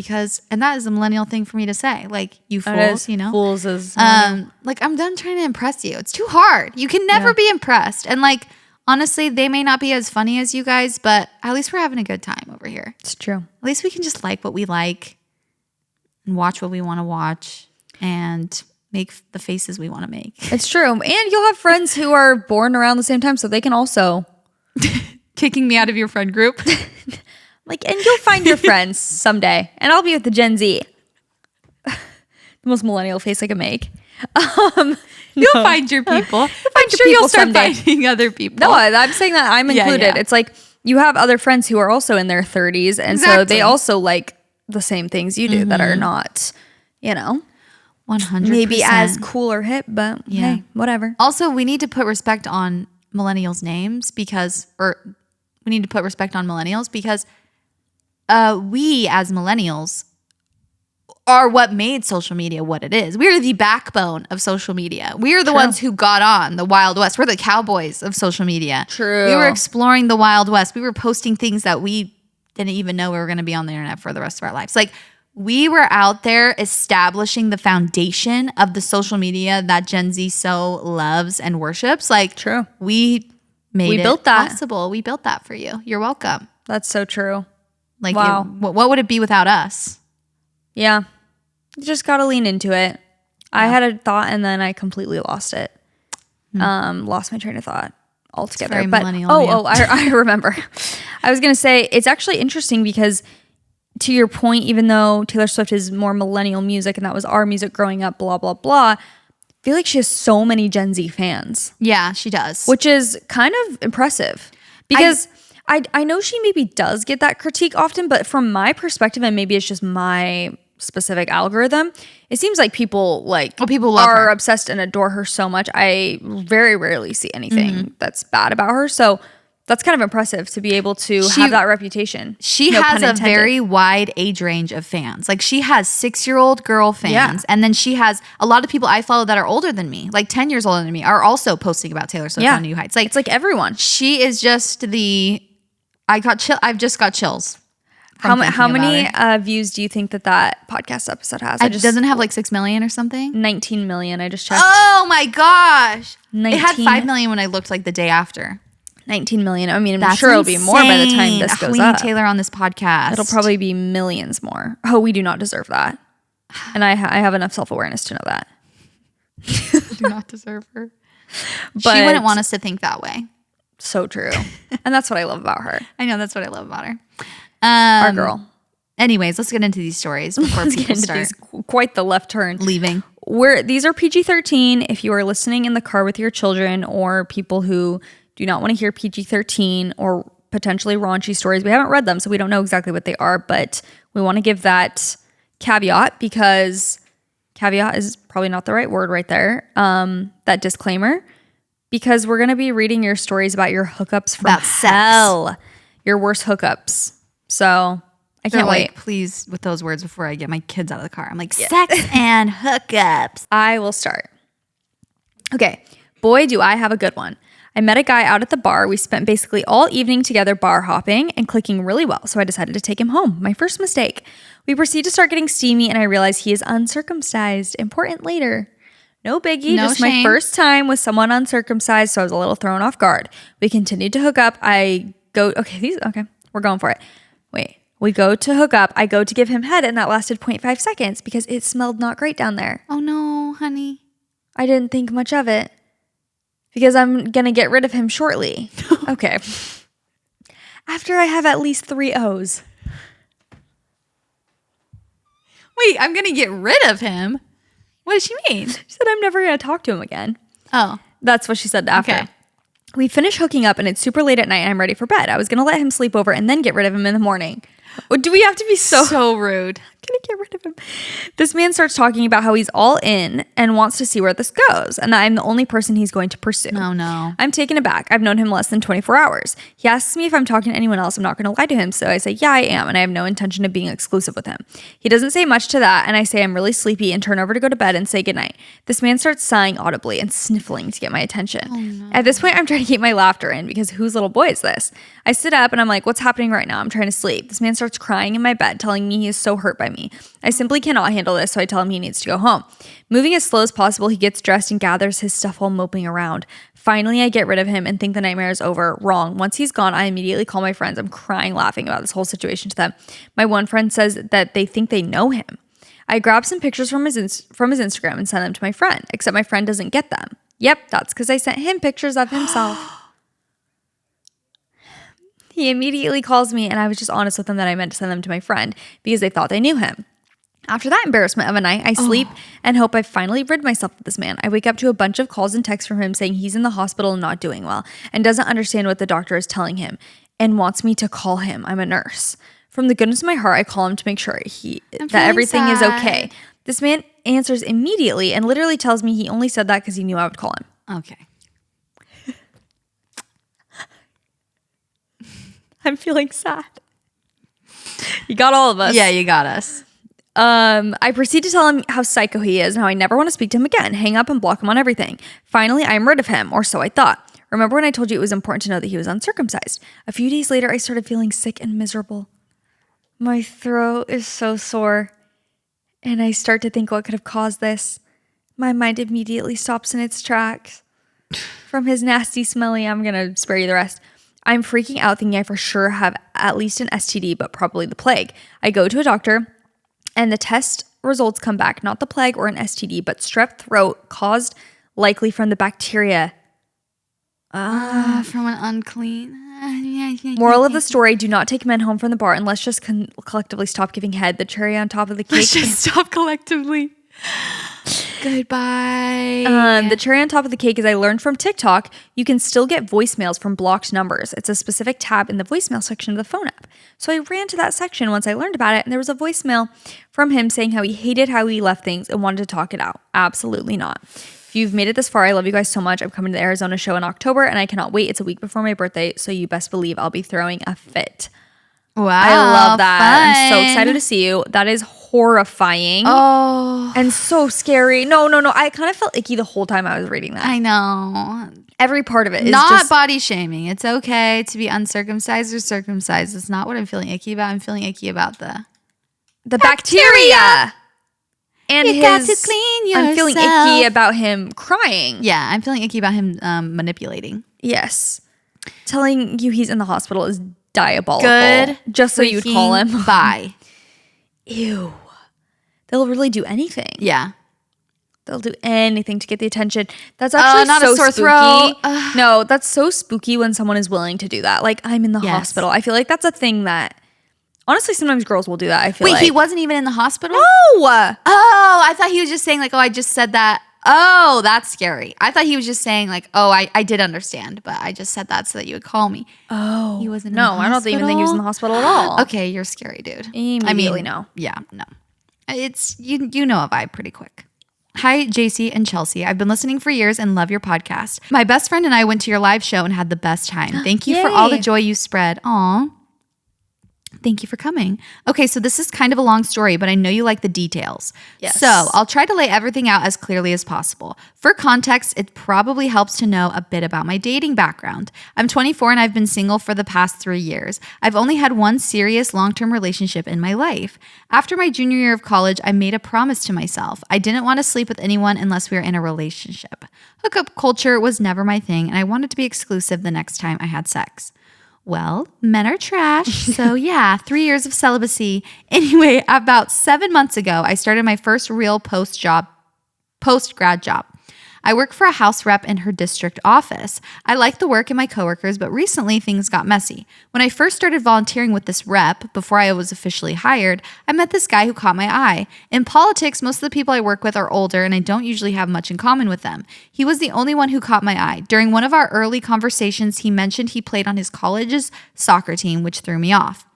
Speaker 1: and that is a millennial thing for me to say. Like, you fools, you know?
Speaker 2: Fools is
Speaker 1: like, I'm done trying to impress you. It's too hard. You can never be impressed. And like, honestly, they may not be as funny as you guys, but at least we're having a good time over here.
Speaker 2: It's true.
Speaker 1: At least we can just like what we like and watch what we want to watch and make the faces we want to make.
Speaker 2: It's true. And you'll have friends who are born around the same time, so they can also
Speaker 1: kicking me out of your friend group.
Speaker 2: Like, and you'll find your friends someday. And I'll be with the Gen Z. The most millennial face I can make.
Speaker 1: You'll find your people. I'm sure you'll start finding other people.
Speaker 2: No, I'm saying that I'm included.
Speaker 1: Yeah.
Speaker 2: It's like you have other friends who are also in their 30s. And so they also like the same things you do that are not, you know.
Speaker 1: 100%.
Speaker 2: Maybe as cool or hip, but hey, whatever.
Speaker 1: Also, we need to put respect on millennials' names we need to put respect on millennials because we as millennials are what made social media what it is. We're the backbone of social media. We are the ones who got on the Wild West. We're the cowboys of social media.
Speaker 2: True.
Speaker 1: We were exploring the Wild West. We were posting things that we didn't even know we were going to be on the internet for the rest of our lives. Like, we were out there establishing the foundation of the social media that Gen Z so loves and worships. Like, we built that possible. We built that for you. You're welcome.
Speaker 2: That's so true.
Speaker 1: Like, wow. What would it be without us?
Speaker 2: Yeah. You just got to lean into it. I had a thought and then I completely lost it. Lost my train of thought altogether.
Speaker 1: It's very millennial.
Speaker 2: I remember. I was going to say, it's actually interesting because to your point, even though Taylor Swift is more millennial music and that was our music growing up, blah, blah, blah, I feel like she has so many Gen Z fans.
Speaker 1: Yeah, she does.
Speaker 2: Which is kind of impressive because I know she maybe does get that critique often, but from my perspective, and maybe it's just my specific algorithm, it seems like people
Speaker 1: love
Speaker 2: are
Speaker 1: her.
Speaker 2: obsessed and adore her so much. I very rarely see anything that's bad about her. So that's kind of impressive to be able to have that reputation.
Speaker 1: She has a very wide age range of fans. Like, she has 6-year-old girl fans. And then she has a lot of people I follow that are older than me, like 10 years older than me, are also posting about Taylor Swift on New Heights. Like,
Speaker 2: it's like everyone.
Speaker 1: She is just I've just got chills. from
Speaker 2: How
Speaker 1: thinking
Speaker 2: many
Speaker 1: about her.
Speaker 2: views do you think that podcast episode has?
Speaker 1: It doesn't have like 6 million or something?
Speaker 2: 19 million. I just checked.
Speaker 1: Oh my gosh. It had
Speaker 2: 19
Speaker 1: 5 million when I looked like the day after.
Speaker 2: 19 million. I mean, I'm
Speaker 1: That's
Speaker 2: sure it'll be more by the time this goes
Speaker 1: we
Speaker 2: up.
Speaker 1: need Taylor on this podcast.
Speaker 2: It'll probably be millions more. Oh, we do not deserve that. And I have enough self-awareness to know that.
Speaker 1: do not deserve her.
Speaker 2: But
Speaker 1: She wouldn't want us to think that way.
Speaker 2: So true. And that's what I love about her.
Speaker 1: I know, that's what I love about her.
Speaker 2: Our girl.
Speaker 1: Anyways, let's get into these stories before people start
Speaker 2: Quite the left turn.
Speaker 1: leaving.
Speaker 2: These are PG-13. If you are listening in the car with your children or people who do not want to hear PG-13 or potentially raunchy stories, we haven't read them, so we don't know exactly what they are, but we want to give that caveat because caveat is probably not the right word right there. That disclaimer, because we're going to be reading your stories about your hookups from hell, your worst hookups. So I can't wait.
Speaker 1: Please, with those words before I get my kids out of the car. I'm like, sex and hookups.
Speaker 2: I will start. Okay. Boy, do I have a good one. I met a guy out at the bar. We spent basically all evening together bar hopping and clicking really well, so I decided to take him home. My first mistake. We proceed to start getting steamy, and I realize he is uncircumcised. Important later. No biggie,
Speaker 1: No
Speaker 2: just
Speaker 1: shame.
Speaker 2: my first time with someone uncircumcised, so I was a little thrown off guard. We continued to hook up. We're going for it. Wait, we go to hook up. I go to give him head, and that lasted 0.5 seconds because it smelled not great down there.
Speaker 1: Oh no, honey.
Speaker 2: I didn't think much of it because I'm going to get rid of him shortly. Okay. After I have at least 3 O's.
Speaker 1: Wait, I'm going to get rid of him? What does she mean?
Speaker 2: She said I'm never going to talk to him again.
Speaker 1: Oh.
Speaker 2: That's what she said after.
Speaker 1: Okay.
Speaker 2: We finish hooking up and it's super late at night and I'm ready for bed. I was going to let him sleep over and then get rid of him in the morning. Do we have to be so
Speaker 1: rude?
Speaker 2: I'm going to get rid of him. This man starts talking about how he's all in and wants to see where this goes and that I'm the only person he's going to pursue.
Speaker 1: Oh, no.
Speaker 2: I'm taken aback. I've known him less than 24 hours. He asks me if I'm talking to anyone else. I'm not going to lie to him. So I say, yeah, I am. And I have no intention of being exclusive with him. He doesn't say much to that. And I say I'm really sleepy and turn over to go to bed and say goodnight. This man starts sighing audibly and sniffling to get my attention. Oh, no. At this point, I'm trying to keep my laughter in because whose little boy is this? I sit up and I'm like, what's happening right now? I'm trying to sleep. This man starts crying in my bed, telling me he is so hurt by me. I simply cannot handle this, so I tell him he needs to go home. Moving as slow as possible, he gets dressed and gathers his stuff while moping around. Finally, I get rid of him and think the nightmare is over. Wrong. Once he's gone, I immediately call my friends. I'm crying, laughing about this whole situation to them. My one friend says that they think they know him. I grab some pictures from his Instagram and send them to my friend, except my friend doesn't get them. Yep, that's because I sent him pictures of himself. He immediately calls me, and I was just honest with him that I meant to send them to my friend because they thought they knew him. After that embarrassment of a night, I sleep and hope I've finally rid myself of this man. I wake up to a bunch of calls and texts from him saying he's in the hospital and not doing well and doesn't understand what the doctor is telling him and wants me to call him. I'm a nurse. From the goodness of my heart, I call him to make sure that everything is okay. This man answers immediately and literally tells me he only said that because he knew I would call him.
Speaker 1: Okay.
Speaker 2: I'm feeling sad. You got all of us.
Speaker 1: Yeah, you got us.
Speaker 2: I proceed to tell him how psycho he is and how I never want to speak to him again, hang up and block him on everything. Finally, I'm rid of him, or so I thought. Remember when I told you it was important to know that he was uncircumcised? A few days later, I started feeling sick and miserable. My throat is so sore, and I start to think what could have caused this. My mind immediately stops in its tracks. From his nasty, smelly, I'm going to spare you the rest. I'm freaking out thinking I for sure have at least an STD, but probably the plague. I go to a doctor and the test results come back, not the plague or an STD, but strep throat caused likely from the bacteria.
Speaker 1: From an unclean.
Speaker 2: Moral of the story, do not take men home from the bar and let's just collectively stop giving head. The cherry on top of the cake.
Speaker 1: Let's just stop collectively. Goodbye.
Speaker 2: The cherry on top of the cake is I learned from TikTok, you can still get voicemails from blocked numbers. It's a specific tab in the voicemail section of the phone app. So I ran to that section once I learned about it, and there was a voicemail from him saying how he hated how we left things and wanted to talk it out. Absolutely not. If you've made it this far, I love you guys so much. I'm coming to the Arizona show in October, and I cannot wait. It's a week before my birthday, so you best believe I'll be throwing a fit.
Speaker 1: Wow.
Speaker 2: I love that.
Speaker 1: Fun.
Speaker 2: I'm so excited to see you. That is horrifying.
Speaker 1: Oh.
Speaker 2: And so scary. No. I kind of felt icky the whole time I was reading that.
Speaker 1: I know.
Speaker 2: Every part of it is
Speaker 1: not
Speaker 2: just
Speaker 1: body shaming. It's okay to be uncircumcised or circumcised. It's not what I'm feeling icky about. I'm feeling icky about the
Speaker 2: bacteria. And
Speaker 1: you got to clean yourself.
Speaker 2: I'm feeling icky about him crying.
Speaker 1: Yeah, I'm feeling icky about him manipulating.
Speaker 2: Yes. Telling you he's in the hospital is diabolical.
Speaker 1: Good.
Speaker 2: Just so you'd call him.
Speaker 1: Bye.
Speaker 2: Ew. They'll really do anything.
Speaker 1: Yeah.
Speaker 2: They'll do anything to get the attention. That's actually
Speaker 1: not
Speaker 2: so
Speaker 1: a sore
Speaker 2: spooky.
Speaker 1: throat.
Speaker 2: No, that's so spooky when someone is willing to do that. Like, I'm in the hospital. I feel like that's a thing that, honestly, sometimes girls will do that. I feel like.
Speaker 1: Wait, he wasn't even in the hospital?
Speaker 2: No.
Speaker 1: Oh, I thought he was just saying like, oh, I just said that. Oh, that's scary. I thought he was just saying like, oh, I did understand, but I just said that so that you would call me.
Speaker 2: Oh.
Speaker 1: He wasn't in the hospital?
Speaker 2: I don't even think he was in the hospital at all.
Speaker 1: Okay, you're scary, dude.
Speaker 2: Immediately no.
Speaker 1: Yeah, no. It's, you know a vibe pretty quick. Hi, JC and Chelsea. I've been listening for years and love your podcast. My best friend and I went to your live show and had the best time. Thank you for all the joy you spread. Aw. Thank you for coming. Okay, so this is kind of a long story, but I know you like the details.
Speaker 2: Yes.
Speaker 1: So I'll try to lay everything out as clearly as possible. For context, it probably helps to know a bit about my dating background. I'm 24 and I've been single for the past 3 years. I've only had one serious long-term relationship in my life. After my junior year of college, I made a promise to myself. I didn't want to sleep with anyone unless we were in a relationship. Hookup culture was never my thing, and I wanted to be exclusive the next time I had sex. Well, men are trash. So yeah, 3 years of celibacy. Anyway, about 7 months ago, I started my first real post-grad job. I work for a house rep in her district office. I like the work and my coworkers, but recently things got messy. When I first started volunteering with this rep, before I was officially hired, I met this guy who caught my eye. In politics, most of the people I work with are older and I don't usually have much in common with them. He was the only one who caught my eye. During one of our early conversations, he mentioned he played on his college's soccer team, which threw me off.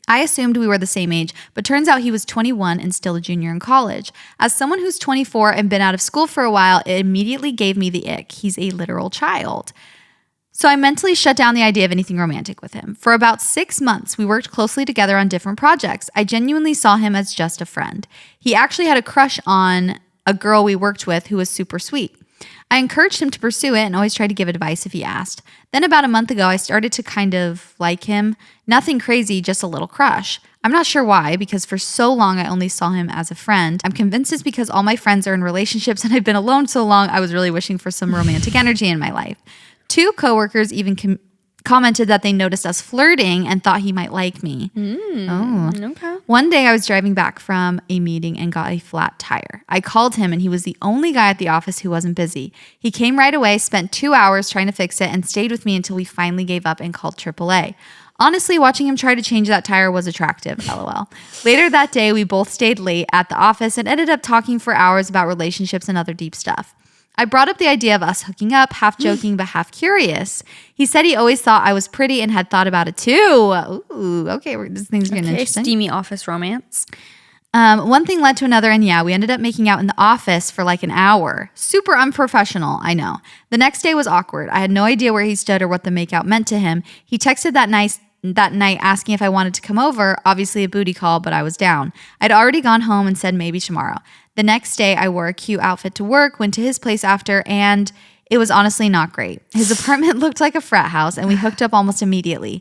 Speaker 1: I assumed we were the same age, but turns out he was 21 and still a junior in college. As someone who's 24 and been out of school for a while, it immediately gave me the ick. He's a literal child. So I mentally shut down the idea of anything romantic with him. For about 6 months, we worked closely together on different projects. I genuinely saw him as just a friend. He actually had a crush on a girl we worked with who was super sweet. I encouraged him to pursue it and always tried to give advice if he asked. Then about a month ago, I started to kind of like him. Nothing crazy, just a little crush. I'm not sure why, because for so long I only saw him as a friend. I'm convinced it's because all my friends are in relationships and I've been alone so long, I was really wishing for some romantic energy in my life. 2 coworkers even commented that they noticed us flirting and thought he might like me.
Speaker 2: Okay.
Speaker 1: One day I was driving back from a meeting and got a flat tire. I called him and he was the only guy at the office who wasn't busy. He came right away, spent 2 hours trying to fix it, and stayed with me until we finally gave up and called AAA. Honestly, watching him try to change that tire was attractive, LOL. Later that day, we both stayed late at the office and ended up talking for hours about relationships and other deep stuff. I brought up the idea of us hooking up, half joking but half curious. He said he always thought I was pretty and had thought about it too. Ooh, okay, this thing's getting interesting.
Speaker 2: Steamy office romance.
Speaker 1: One thing led to another, and yeah, we ended up making out in the office for like an hour. Super unprofessional, I know. The next day was awkward. I had no idea where he stood or what the makeout meant to him. He texted that night asking if I wanted to come over, obviously a booty call, but I was down. I'd already gone home and said maybe tomorrow. The next day, I wore a cute outfit to work, went to his place after, and it was honestly not great. His apartment looked like a frat house, and we hooked up almost immediately.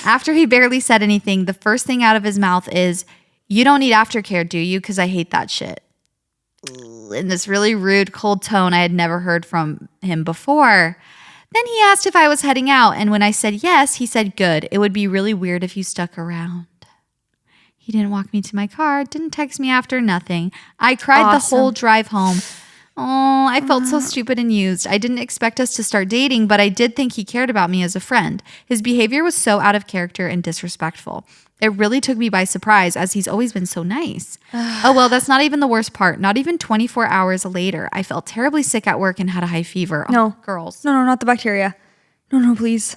Speaker 1: After he barely said anything, the first thing out of his mouth is, "You don't need aftercare, do you? Because I hate that shit." In this really rude, cold tone I had never heard from him before. Then he asked if I was heading out, and when I said yes, he said, "Good. It would be really weird if you stuck around." He didn't walk me to my car, didn't text me after, nothing. I cried the whole drive home. Oh, I felt so stupid and used. I didn't expect us to start dating, but I did think he cared about me as a friend. His behavior was so out of character and disrespectful. It really took me by surprise, as he's always been so nice. Oh, well, that's not even the worst part. Not even 24 hours later, I felt terribly sick at work and had a high fever.
Speaker 2: No.
Speaker 1: Oh, girls.
Speaker 2: No, not the bacteria. No, please.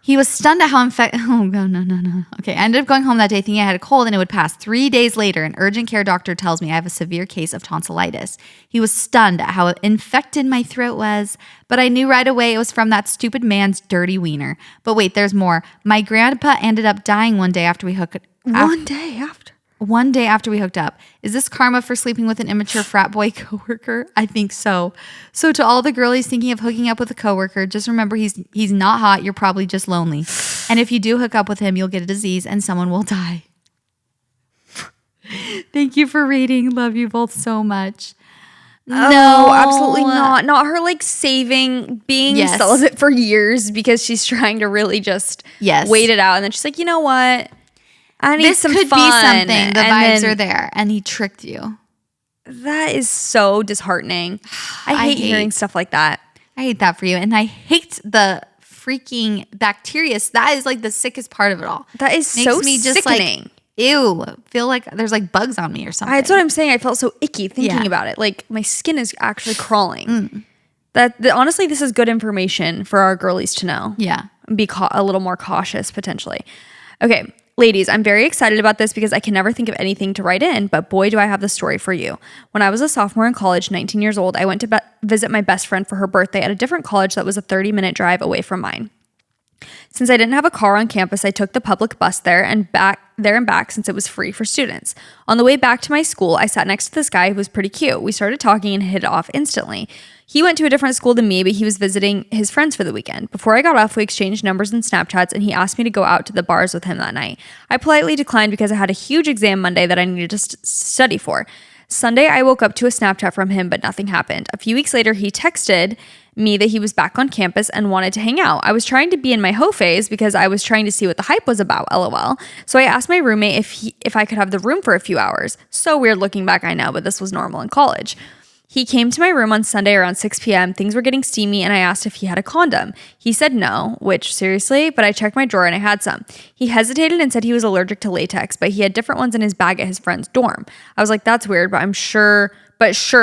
Speaker 1: He was stunned at how infected. Oh, no. Okay, I ended up going home that day thinking I had a cold and it would pass. 3 days later, an urgent care doctor tells me I have a severe case of tonsillitis. He was stunned at how infected my throat was, but I knew right away it was from that stupid man's dirty wiener. But wait, there's more. My grandpa ended up dying one day after we hooked.
Speaker 2: One day after?
Speaker 1: one day after we hooked up. Is this karma for sleeping with an immature frat boy coworker? I think so. So to all the girlies thinking of hooking up with a coworker, just remember he's not hot. You're probably just lonely. And if you do hook up with him, you'll get a disease and someone will die. Thank you for reading. Love you both so much.
Speaker 2: No, absolutely not. Not her like being celibate for years because she's trying to really just wait it out. And then she's like, you know what? I need some fun. This could be something.
Speaker 1: The vibes are there. And he tricked you.
Speaker 2: That is so disheartening. I hate hearing stuff like that.
Speaker 1: I hate that for you. And I hate the freaking bacteria. That is like the sickest part of it all.
Speaker 2: That is so sickening.
Speaker 1: Like, ew, feel like there's like bugs on me or something.
Speaker 2: That's what I'm saying. I felt so icky thinking about it. Like my skin is actually crawling. Honestly, this is good information for our girlies to know.
Speaker 1: Yeah.
Speaker 2: Be a little more cautious potentially. Okay, ladies, I'm very excited about this because I can never think of anything to write in, but boy, do I have the story for you. When I was a sophomore in college, 19 years old, I went to visit my best friend for her birthday at a different college that was a 30-minute drive away from mine. Since I didn't have a car on campus, I took the public bus there and back since it was free for students. On the way back to my school, I sat next to this guy who was pretty cute. We started talking and hit it off instantly. He went to a different school than me, but he was visiting his friends for the weekend. Before I got off, we exchanged numbers and Snapchats, and he asked me to go out to the bars with him that night. I politely declined because I had a huge exam Monday that I needed to study for. Sunday, I woke up to a Snapchat from him, but nothing happened. A few weeks later, he texted me that he was back on campus and wanted to hang out. I was trying to be in my hoe phase because I was trying to see what the hype was about, lol. So I asked my roommate if I could have the room for a few hours. So weird looking back, I know, but this was normal in college. He came to my room on Sunday around 6 p.m. Things were getting steamy and I asked if he had a condom. He said no, which seriously, but I checked my drawer and I had some. He hesitated and said he was allergic to latex, but he had different ones in his bag at his friend's dorm. I was like, that's weird, but sure,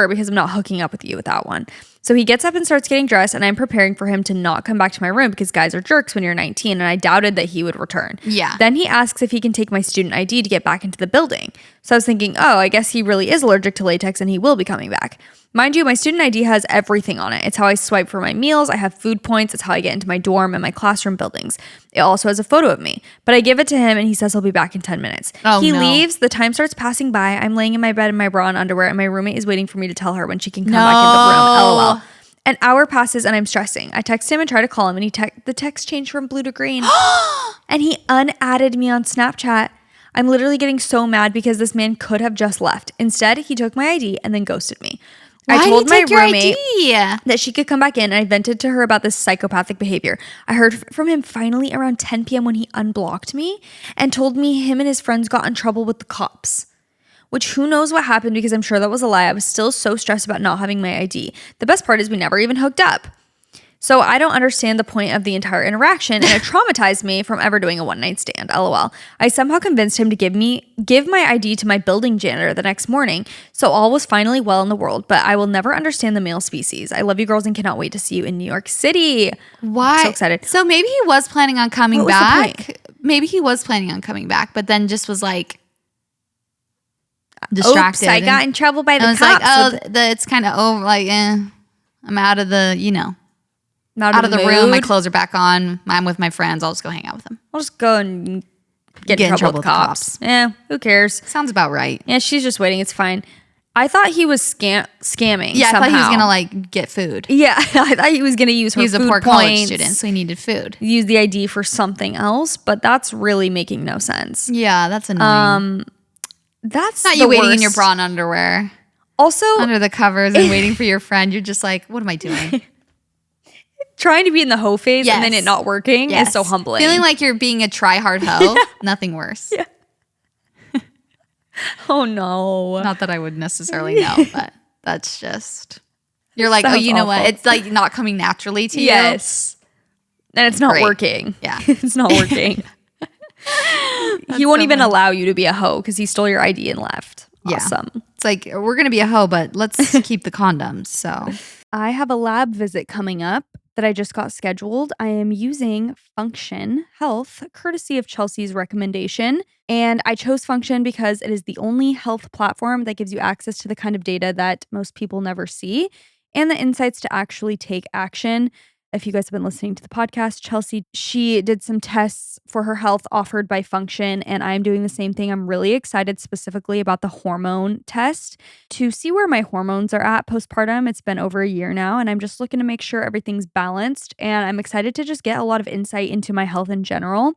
Speaker 2: because I'm not hooking up with you without one. So he gets up and starts getting dressed, and I'm preparing for him to not come back to my room because guys are jerks when you're 19, and I doubted that he would return.
Speaker 1: Yeah.
Speaker 2: Then he asks if he can take my student ID to get back into the building. So I was thinking, oh, I guess he really is allergic to latex and he will be coming back. Mind you, my student ID has everything on it. It's how I swipe for my meals. I have food points. It's how I get into my dorm and my classroom buildings. It also has a photo of me. But I give it to him and he says he'll be back in 10 minutes. He leaves. The time starts passing by. I'm laying in my bed in my bra and underwear and my roommate is waiting for me to tell her when she can come back in the room. LOL. An hour passes and I'm stressing. I text him and try to call him and the text changed from blue to green. And he unadded me on Snapchat. I'm literally getting so mad because this man could have just left. Instead, he took my ID and then ghosted me. I told my roommate that she could come back in and I vented to her about this psychopathic behavior. I heard from him finally around 10 p.m. when he unblocked me and told me him and his friends got in trouble with the cops. Which who knows what happened because I'm sure that was a lie. I was still so stressed about not having my ID. The best part is we never even hooked up. So I don't understand the point of the entire interaction and it traumatized me from ever doing a one-night stand, LOL. I somehow convinced him to give my ID to my building janitor the next morning, so all was finally well in the world, but I will never understand the male species. I love you girls and cannot wait to see you in New York City.
Speaker 1: Why?
Speaker 2: I'm so excited.
Speaker 1: So maybe he was planning on coming back. Maybe he was planning on coming back, but then just was like distracted.
Speaker 2: Oops, I got in trouble by the cops.
Speaker 1: Like, it's kind of over, like, I'm out of the, out of the room. My clothes are back on. I'm with my friends. I'll just go hang out with them.
Speaker 2: I'll just go and get in trouble with the cops. Yeah, who cares?
Speaker 1: Sounds about right.
Speaker 2: Yeah, she's just waiting. It's fine. I thought he was scamming.
Speaker 1: Yeah,
Speaker 2: somehow.
Speaker 1: I thought he was gonna like get food.
Speaker 2: Yeah, I thought he was gonna use her.
Speaker 1: He's
Speaker 2: food
Speaker 1: a poor
Speaker 2: points,
Speaker 1: college student, so he needed food.
Speaker 2: Use the ID for something else, but that's really making no sense.
Speaker 1: Yeah, that's annoying.
Speaker 2: That's
Speaker 1: not you waiting in your bra and underwear.
Speaker 2: Also,
Speaker 1: under the covers and waiting for your friend. You're just like, what am I doing?
Speaker 2: Trying to be in the hoe phase and then it not working is so humbling.
Speaker 1: Feeling like you're being a try-hard hoe, nothing worse.
Speaker 2: Yeah. Oh no.
Speaker 1: Not that I would necessarily know, but that's just, you're like,
Speaker 2: Sounds
Speaker 1: you know
Speaker 2: awful.
Speaker 1: what? It's like not coming naturally to you.
Speaker 2: Yes. And it's not working.
Speaker 1: Yeah.
Speaker 2: It's not working. He won't even allow you to be a hoe because he stole your ID and left.
Speaker 1: Yeah.
Speaker 2: Awesome.
Speaker 1: It's like, we're going to be a hoe, but let's keep the condoms. So
Speaker 2: I have a lab visit coming up that I just got scheduled. I am using Function Health, courtesy of Chelsea's recommendation. And I chose Function because it is the only health platform that gives you access to the kind of data that most people never see and the insights to actually take action. If you guys have been listening to the podcast, Chelsea, she did some tests for her health offered by Function, and I'm doing the same thing. I'm really excited specifically about the hormone test to see where my hormones are at postpartum. It's been over a year now, and I'm just looking to make sure everything's balanced, and I'm excited to just get a lot of insight into my health in general.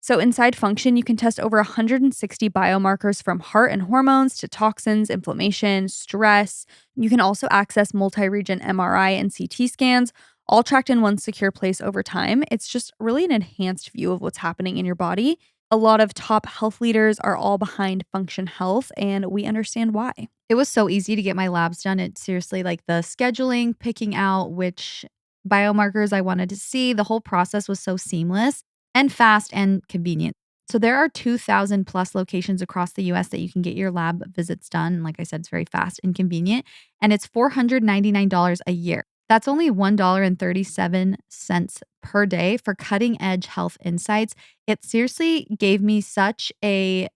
Speaker 2: So inside Function, you can test over 160 biomarkers from heart and hormones to toxins, inflammation, stress. You can also access multi-region MRI and CT scans, all tracked in one secure place over time. It's just really an enhanced view of what's happening in your body. A lot of top health leaders are all behind Function Health, and we understand why.
Speaker 1: It was so easy to get my labs done. It seriously, like the scheduling, picking out which biomarkers I wanted to see, the whole process was so seamless and fast and convenient. So there are 2,000 plus locations across the US that you can get your lab visits done. Like I said, it's very fast and convenient, and it's $499 a year. That's only $1.37 per day for cutting edge health insights. It seriously gave me such a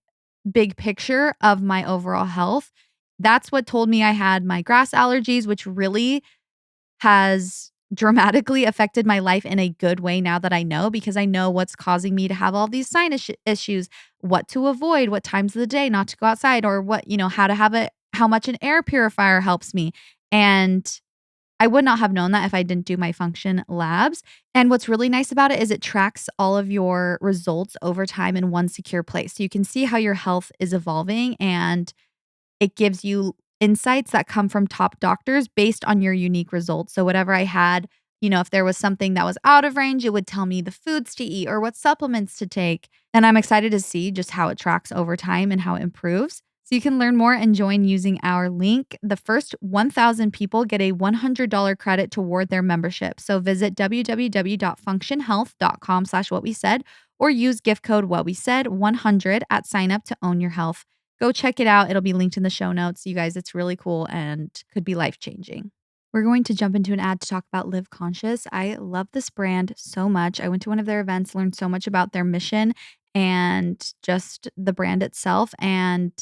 Speaker 1: big picture of my overall health. That's what told me I had my grass allergies, which really has dramatically affected my life in a good way now that I know, because I know what's causing me to have all these sinus issues, what to avoid, what times of the day not to go outside, or what, how to have how much an air purifier helps me. And I would not have known that if I didn't do my Function labs. And what's really nice about it is it tracks all of your results over time in one secure place. So you can see how your health is evolving, and it gives you insights that come from top doctors based on your unique results. So whatever I had, if there was something that was out of range, it would tell me the foods to eat or what supplements to take. And I'm excited to see just how it tracks over time and how it improves. So you can learn more and join using our link. The first 1,000 people get a $100 credit toward their membership. So visit www.functionhealth.com/whatwesaid or use gift code whatwesaid100 at sign up to own your health. Go check it out. It'll be linked in the show notes. You guys, it's really cool and could be life-changing. We're going to jump into an ad to talk about Live Conscious. I love this brand so much. I went to one of their events, learned so much about their mission and just the brand itself. And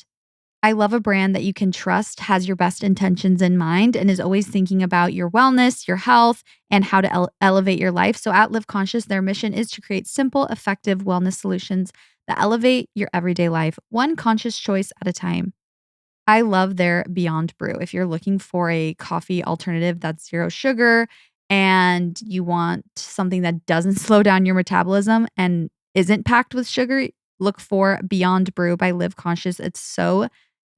Speaker 1: I love a brand that you can trust, has your best intentions in mind, and is always thinking about your wellness, your health, and how to elevate your life. So at Live Conscious, their mission is to create simple, effective wellness solutions that elevate your everyday life, one conscious choice at a time. I love their Beyond Brew. If you're looking for a coffee alternative that's 0 sugar and you want something that doesn't slow down your metabolism and isn't packed with sugar, look for Beyond Brew by Live Conscious. It's so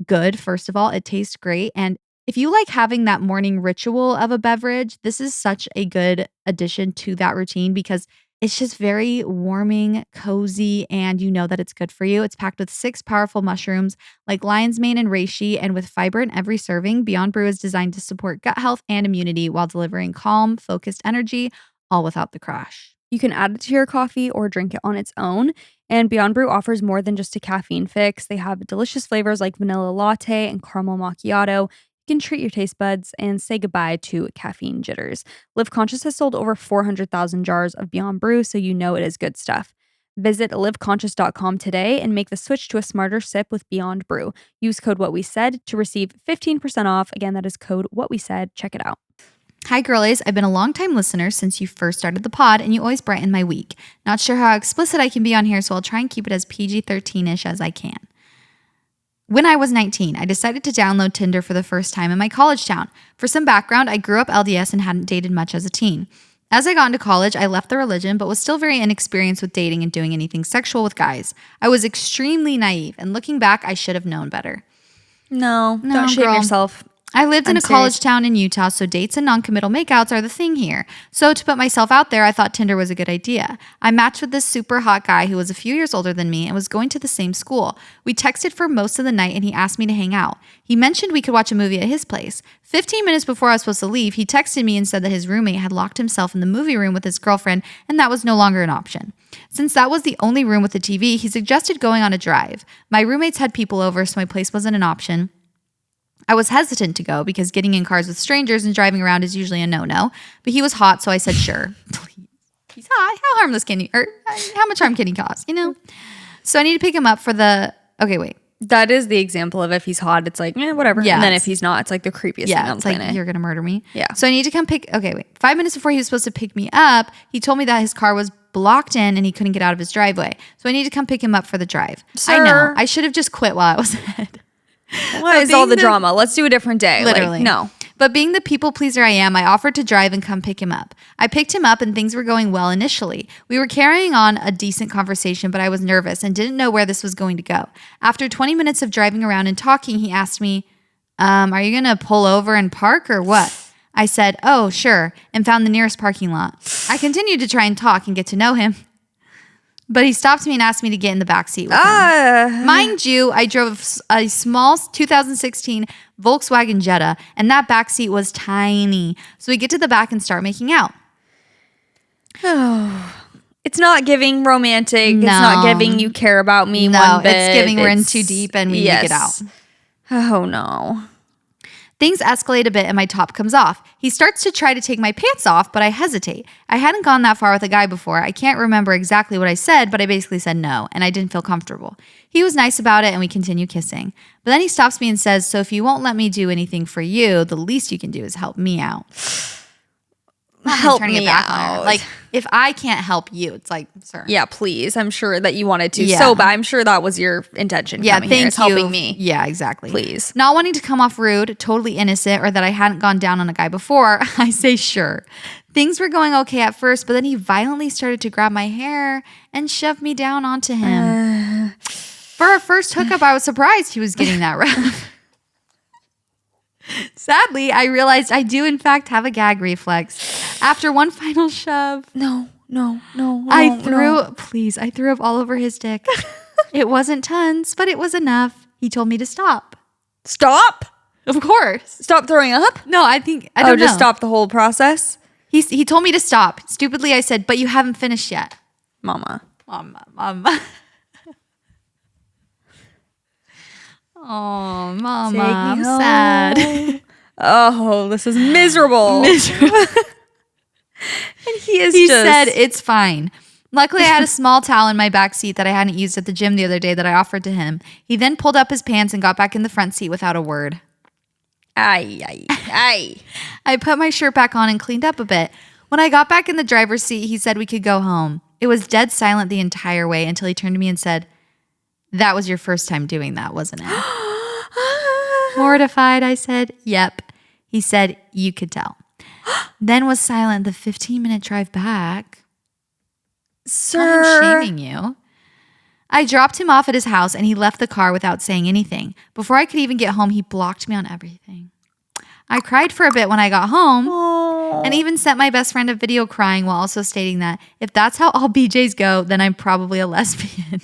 Speaker 1: good. First of all, it tastes great. And if you like having that morning ritual of a beverage, this is such a good addition to that routine because it's just very warming, cozy, and you know that it's good for you. It's packed with 6 powerful mushrooms like lion's mane and reishi, and with fiber in every serving, Beyond Brew is designed to support gut health and immunity while delivering calm, focused energy, all without the crash.
Speaker 2: You can add it to your coffee or drink it on its own. And Beyond Brew offers more than just a caffeine fix. They have delicious flavors like vanilla latte and caramel macchiato. You can treat your taste buds and say goodbye to caffeine jitters. Live Conscious has sold over 400,000 jars of Beyond Brew, so you know it is good stuff. Visit liveconscious.com today and make the switch to a smarter sip with Beyond Brew. Use code WhatWeSaid to receive 15% off. Again, that is code WhatWeSaid. Check it out.
Speaker 1: Hi, girlies. I've been a long-time listener since you first started the pod, and you always brighten my week. Not sure how explicit I can be on here, so I'll try and keep it as PG-13-ish as I can. When I was 19, I decided to download Tinder for the first time in my college town. For some background, I grew up LDS and hadn't dated much as a teen. As I got into college, I left the religion, but was still very inexperienced with dating and doing anything sexual with guys. I was extremely naive, and looking back, I should have known better.
Speaker 2: No, don't shame yourself.
Speaker 1: I lived in a college town in Utah, so dates and non-committal makeouts are the thing here. So to put myself out there, I thought Tinder was a good idea. I matched with this super hot guy who was a few years older than me and was going to the same school. We texted for most of the night and he asked me to hang out. He mentioned we could watch a movie at his place. 15 minutes before I was supposed to leave, he texted me and said that his roommate had locked himself in the movie room with his girlfriend and that was no longer an option. Since that was the only room with a TV, he suggested going on a drive. My roommates had people over, so my place wasn't an option. I was hesitant to go because getting in cars with strangers and driving around is usually a no-no, but he was hot, so I said sure. Please. He's hot. How harmless can he, or how much harm can he cause, So I need to pick him up for the, okay, wait.
Speaker 2: That is the example of if he's hot, it's like, whatever.
Speaker 1: Yeah,
Speaker 2: And then if he's not, it's like the creepiest thing on the planet.
Speaker 1: Like, you're going to murder me.
Speaker 2: Yeah.
Speaker 1: So I need to come okay, wait. 5 minutes before he was supposed to pick me up, he told me that his car was blocked in and he couldn't get out of his driveway. So I need to come pick him up for the drive.
Speaker 2: Sir.
Speaker 1: I know. I should have just quit while I was ahead.
Speaker 2: What is all the drama? Let's do a different day.
Speaker 1: Literally.
Speaker 2: Like, no.
Speaker 1: But being the people pleaser I am, I offered to drive and come pick him up. I picked him up and things were going well initially. We were carrying on a decent conversation, but I was nervous and didn't know where this was going to go. After 20 minutes of driving around and talking, he asked me, are you going to pull over and park or what? I said, oh, sure, and found the nearest parking lot. I continued to try and talk and get to know him. But he stopped me and asked me to get in the back seat with him. Mind you, I drove a small 2016 Volkswagen Jetta, and that back seat was tiny. So we get to the back and start making out.
Speaker 2: It's not giving romantic. No. It's not giving you care about me one bit.
Speaker 1: It's giving we're in too deep and we need to get out.
Speaker 2: Oh, no.
Speaker 1: Things escalate a bit and my top comes off. He starts to try to take my pants off, but I hesitate. I hadn't gone that far with a guy before. I can't remember exactly what I said, but I basically said no, and I didn't feel comfortable. He was nice about it, and we continue kissing. But then he stops me and says, so if you won't let me do anything for you, the least you can do is help me out.
Speaker 2: Help me out.
Speaker 1: Like, if I can't help you, it's like, sir.
Speaker 2: Yeah, please. I'm sure that you wanted to. So, but I'm sure that was your intention.
Speaker 1: Yeah,
Speaker 2: coming here. It's helping me.
Speaker 1: Yeah, exactly.
Speaker 2: Please.
Speaker 1: Not wanting to come off rude, totally innocent, or that I hadn't gone down on a guy before, I say sure. Things were going okay at first, but then he violently started to grab my hair and shove me down onto him. For our first hookup, I was surprised he was getting that rough. Sadly, I realized I do in fact have a gag reflex. After one final shove,
Speaker 2: No.
Speaker 1: I threw up all over his dick. It wasn't tons, but it was enough. He told me to stop.
Speaker 2: Stop?
Speaker 1: Of course.
Speaker 2: Stop throwing up?
Speaker 1: No, I don't know.
Speaker 2: Just stop the whole process?
Speaker 1: He told me to stop. Stupidly, I said, but you haven't finished yet.
Speaker 2: Mama.
Speaker 1: Oh, Mama, I'm sad.
Speaker 2: Oh, this is miserable. And
Speaker 1: he said, it's fine. Luckily, I had a small towel in my back seat that I hadn't used at the gym the other day that I offered to him. He then pulled up his pants and got back in the front seat without a word.
Speaker 2: Ay.
Speaker 1: I put my shirt back on and cleaned up a bit. When I got back in the driver's seat, he said we could go home. It was dead silent the entire way until he turned to me and said, that was your first time doing that, wasn't it? Mortified, I said, yep. He said, you could tell. Then was silent the 15-minute drive back.
Speaker 2: Sir.
Speaker 1: I'm shaming you. I dropped him off at his house and he left the car without saying anything. Before I could even get home, he blocked me on everything. I cried for a bit when I got home and even sent my best friend a video crying while also stating that if that's how all BJs go, then I'm probably a lesbian.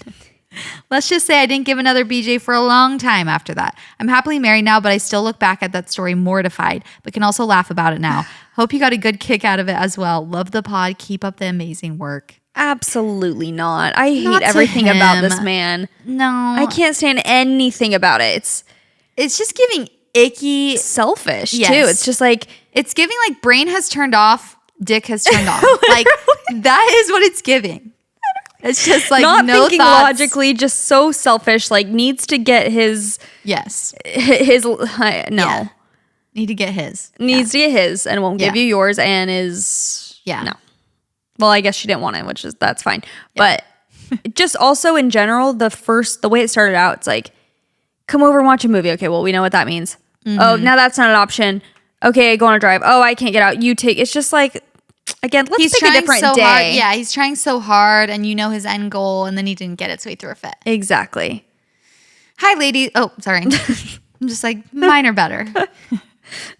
Speaker 1: Let's just say I didn't give another BJ for a long time after that. I'm happily married now, but I still look back at that story mortified, but can also laugh about it now. Hope you got a good kick out of it as well. Love the pod. Keep up the amazing work.
Speaker 2: Absolutely not. I hate everything about this man.
Speaker 1: No.
Speaker 2: I can't stand anything about it.
Speaker 1: It's just giving icky.
Speaker 2: Selfish,
Speaker 1: yes.
Speaker 2: too. It's just like.
Speaker 1: It's giving like brain has turned off, dick has turned on. Like that is what it's giving. It's just like
Speaker 2: not
Speaker 1: no
Speaker 2: thinking
Speaker 1: thoughts.
Speaker 2: Logically, just so selfish. Like needs to get his.
Speaker 1: Yes.
Speaker 2: His no.
Speaker 1: Yeah. Need to get his.
Speaker 2: Needs to get his and won't give you yours and is.
Speaker 1: Yeah.
Speaker 2: No. Well, I guess she didn't want it, that's fine. Yeah. But just also in general, the way it started out, it's like, come over and watch a movie. Okay, well, we know what that means. Mm-hmm. Oh, now that's not an option. Okay, go on a drive. Oh, I can't get out. You take. It's just like, again, let's pick a different day.
Speaker 1: Hard. Yeah, he's trying so hard, and you know his end goal, and then he didn't get it, so he threw a fit.
Speaker 2: Exactly.
Speaker 1: Hi, ladies. Oh, sorry. I'm just like, mine are better.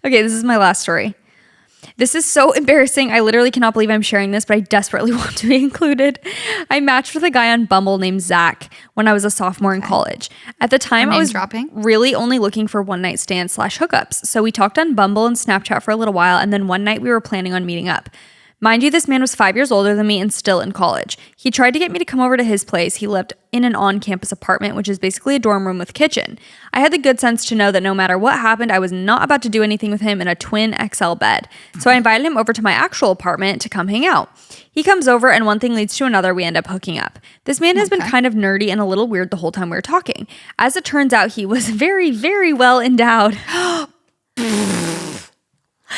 Speaker 2: Okay, this is my last story. This is so embarrassing. I literally cannot believe I'm sharing this, but I desperately want to be included. I matched with a guy on Bumble named Zach when I was a sophomore in college. At the time, I was really only looking for one-night stands / hookups. So we talked on Bumble and Snapchat for a little while, and then one night we were planning on meeting up. Mind you, this man was 5 years older than me and still in college. He tried to get me to come over to his place. He lived in an on-campus apartment, which is basically a dorm room with kitchen. I had the good sense to know that no matter what happened, I was not about to do anything with him in a twin XL bed. So I invited him over to my actual apartment to come hang out. He comes over and one thing leads to another. We end up hooking up. This man has been kind of nerdy and a little weird the whole time we were talking. As it turns out, he was very, very well endowed.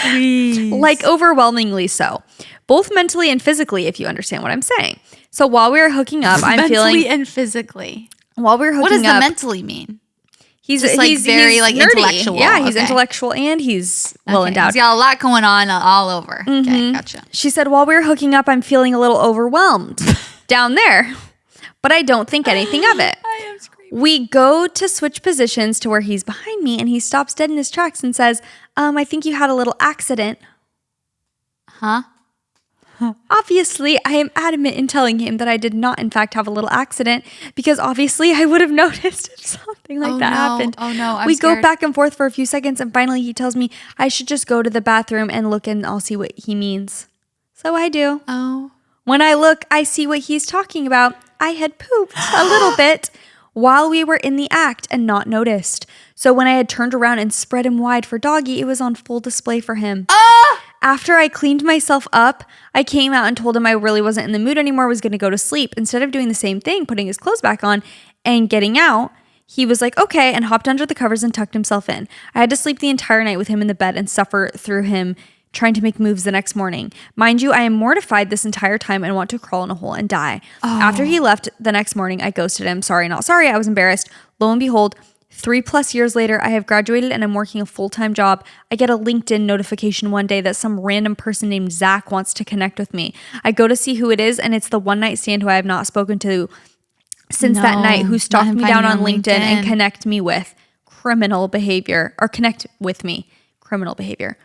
Speaker 1: Please.
Speaker 2: Like overwhelmingly so. Both mentally and physically, if you understand what I'm saying. So while we were hooking up, I'm feeling...
Speaker 1: Mentally and physically.
Speaker 2: While we were hooking up...
Speaker 1: What does the mentally mean?
Speaker 2: He's
Speaker 1: very
Speaker 2: nerdy.
Speaker 1: intellectual.
Speaker 2: Yeah, he's intellectual and he's well endowed.
Speaker 1: He's got a lot going on all over. Mm-hmm. Okay, gotcha.
Speaker 2: She said, while we were hooking up, I'm feeling a little overwhelmed down there, but I don't think anything of it.
Speaker 1: I am screaming.
Speaker 2: We go to switch positions to where he's behind me and he stops dead in his tracks and says, I think you had a little accident.
Speaker 1: Huh?
Speaker 2: Obviously, I am adamant in telling him that I did not, in fact, have a little accident because obviously I would have noticed if something like that happened.
Speaker 1: Oh, no. I'm
Speaker 2: we
Speaker 1: scared.
Speaker 2: go back and forth for a few seconds and finally he tells me I should just go to the bathroom and look and I'll see what he means. So I do.
Speaker 1: Oh.
Speaker 2: When I look, I see what he's talking about. I had pooped a little bit while we were in the act and not noticed. So when I had turned around and spread him wide for doggy, it was on full display for him. After I cleaned myself up, I came out and told him I really wasn't in the mood anymore, was going to go to sleep. Instead of doing the same thing, putting his clothes back on and getting out, he was like, okay, and hopped under the covers and tucked himself in. I had to sleep the entire night with him in the bed and suffer through him trying to make moves the next morning. Mind you, I am mortified this entire time and want to crawl in a hole and die. After he left the next morning, I ghosted him. Sorry, not sorry. I was embarrassed. Lo and behold, 3+ years later, I have graduated and I'm working a full-time job. I get a LinkedIn notification one day that some random person named Zach wants to connect with me. I go to see who it is, and it's the one-night stand who I have not spoken to since that night, who stalked me down on LinkedIn and connect me with criminal behavior, or connect with me, criminal behavior.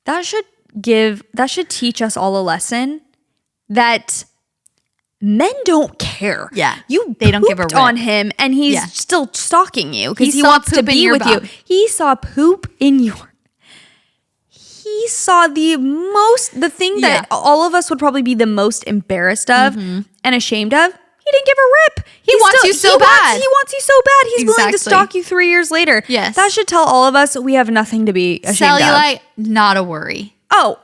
Speaker 2: That should teach us all a lesson that men don't care.
Speaker 1: Yeah.
Speaker 2: They don't give a rip on him and he's still stalking you because he wants to be with you. He saw poop in your... He saw the thing that all of us would probably be the most embarrassed of and ashamed of. He didn't give a rip.
Speaker 1: He wants you so bad.
Speaker 2: He wants you so bad. He's willing to stalk you 3 years later.
Speaker 1: Yes.
Speaker 2: That should tell all of us we have nothing to be ashamed of.
Speaker 1: Cellulite, not a worry.
Speaker 2: Oh.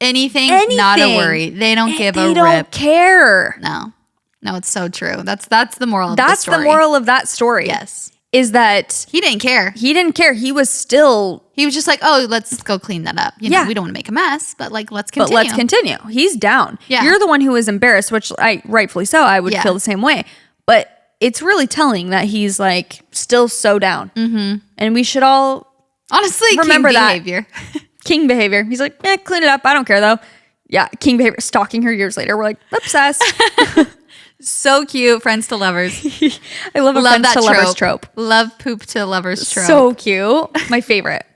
Speaker 1: Anything, not a worry. They don't give a rip.
Speaker 2: They don't care.
Speaker 1: No, it's so true. That's the moral of the story.
Speaker 2: That's the moral of that story.
Speaker 1: Yes.
Speaker 2: Is that
Speaker 1: he didn't care.
Speaker 2: He was
Speaker 1: just like, oh, let's go clean that up. You know, we don't want to make a mess, but like, let's continue.
Speaker 2: He's down.
Speaker 1: Yeah.
Speaker 2: You're the one who was embarrassed, which rightfully so. I would feel the same way. But it's really telling that he's like still so down. Mm-hmm. And we should all
Speaker 1: honestly remember that behavior.
Speaker 2: King behavior. He's like, clean it up. I don't care though. Yeah, king behavior. Stalking her years later. We're like, obsessed.
Speaker 1: So cute. Friends to lovers.
Speaker 2: I love friends to lovers trope.
Speaker 1: Love poop to lovers trope.
Speaker 2: So cute. My favorite.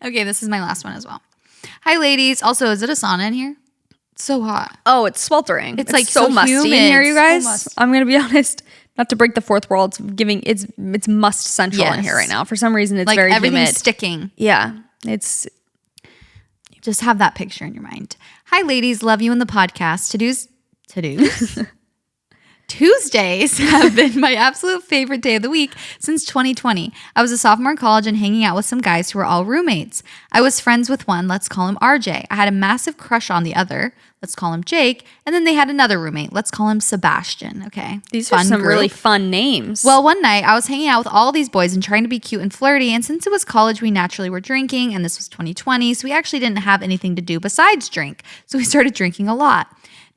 Speaker 1: Okay, this is my last one as well. Hi, ladies. Also, is it a sauna in here? It's so hot.
Speaker 2: Oh, it's sweltering.
Speaker 1: It's like
Speaker 2: so musty
Speaker 1: humid.
Speaker 2: in here, you guys.
Speaker 1: So
Speaker 2: I'm gonna be honest. Not to break the fourth wall, it's must central in here right now. For some reason, it's like very
Speaker 1: everything's
Speaker 2: humid.
Speaker 1: Sticking.
Speaker 2: Yeah, it's.
Speaker 1: Just have that picture in your mind. Hi, ladies. Love you in the podcast. To-dos. Tuesdays have been my absolute favorite day of the week since 2020. I was a sophomore in college and hanging out with some guys who were all roommates. I was friends with one, let's call him RJ. I had a massive crush on the other, let's call him Jake. And then they had another roommate, let's call him Sebastian. Okay.
Speaker 2: These are some really fun names.
Speaker 1: Well, one night I was hanging out with all these boys and trying to be cute and flirty. And since it was college, we naturally were drinking, and this was 2020. So we actually didn't have anything to do besides drink. So we started drinking a lot.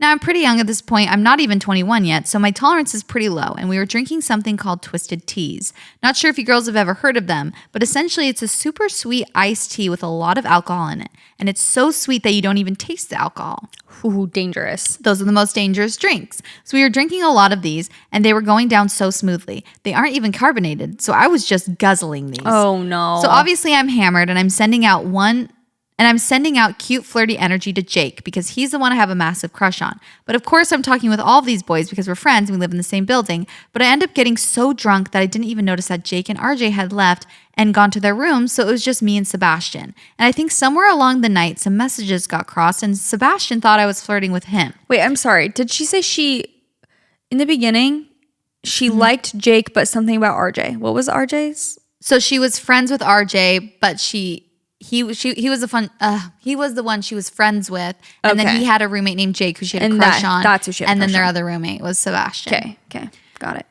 Speaker 1: Now, I'm pretty young at this point. I'm not even 21 yet, so my tolerance is pretty low, and we were drinking something called Twisted Teas. Not sure if you girls have ever heard of them, but essentially it's a super sweet iced tea with a lot of alcohol in it, and it's so sweet that you don't even taste the alcohol.
Speaker 2: Ooh, dangerous.
Speaker 1: Those are the most dangerous drinks. So we were drinking a lot of these, and they were going down so smoothly. They aren't even carbonated, so I was just guzzling these.
Speaker 2: Oh, no.
Speaker 1: So obviously I'm hammered, and I'm sending out one And I'm sending out cute, flirty energy to Jake because he's the one I have a massive crush on. But of course, I'm talking with all of these boys because we're friends and we live in the same building. But I end up getting so drunk that I didn't even notice that Jake and RJ had left and gone to their rooms. So it was just me and Sebastian. And I think somewhere along the night, some messages got crossed and Sebastian thought I was flirting with him.
Speaker 2: Wait, I'm sorry. Did she say in the beginning, she liked Jake, but something about RJ? What was RJ's?
Speaker 1: So she was friends with RJ, but he was the one she was friends with, and then he had a roommate named Jake who she had a crush on.
Speaker 2: That's who she had a
Speaker 1: and then
Speaker 2: crush
Speaker 1: their
Speaker 2: on.
Speaker 1: other roommate was Sebastian.
Speaker 2: Okay, got it.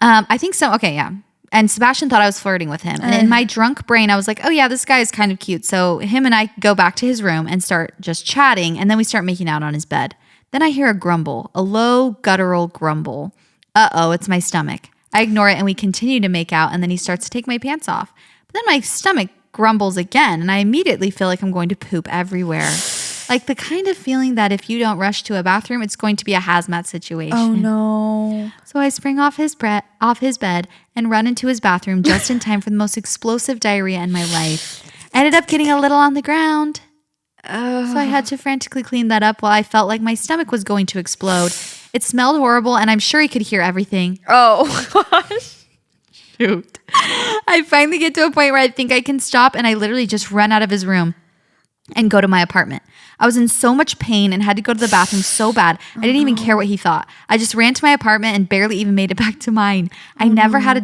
Speaker 1: I think so. Okay, yeah. And Sebastian thought I was flirting with him, and in my drunk brain, I was like, "Oh yeah, this guy is kind of cute." So him and I go back to his room and start just chatting, and then we start making out on his bed. Then I hear a grumble, a low guttural grumble. Uh-oh, it's my stomach. I ignore it, and we continue to make out, and then he starts to take my pants off. But then my stomach grumbles again, and I immediately feel like I'm going to poop everywhere. Like the kind of feeling that if you don't rush to a bathroom, it's going to be a hazmat situation.
Speaker 2: Oh no.
Speaker 1: So I spring off his bed and run into his bathroom just in time for the most explosive diarrhea in my life. I ended up getting a little on the ground. So I had to frantically clean that up while I felt like my stomach was going to explode. It smelled horrible, and I'm sure he could hear everything.
Speaker 2: Oh gosh.
Speaker 1: Shoot. I finally get to a point where I think I can stop, and I literally just run out of his room and go to my apartment. I was in so much pain and had to go to the bathroom so bad. I didn't even care what he thought. I just ran to my apartment and barely even made it back to mine. I never had a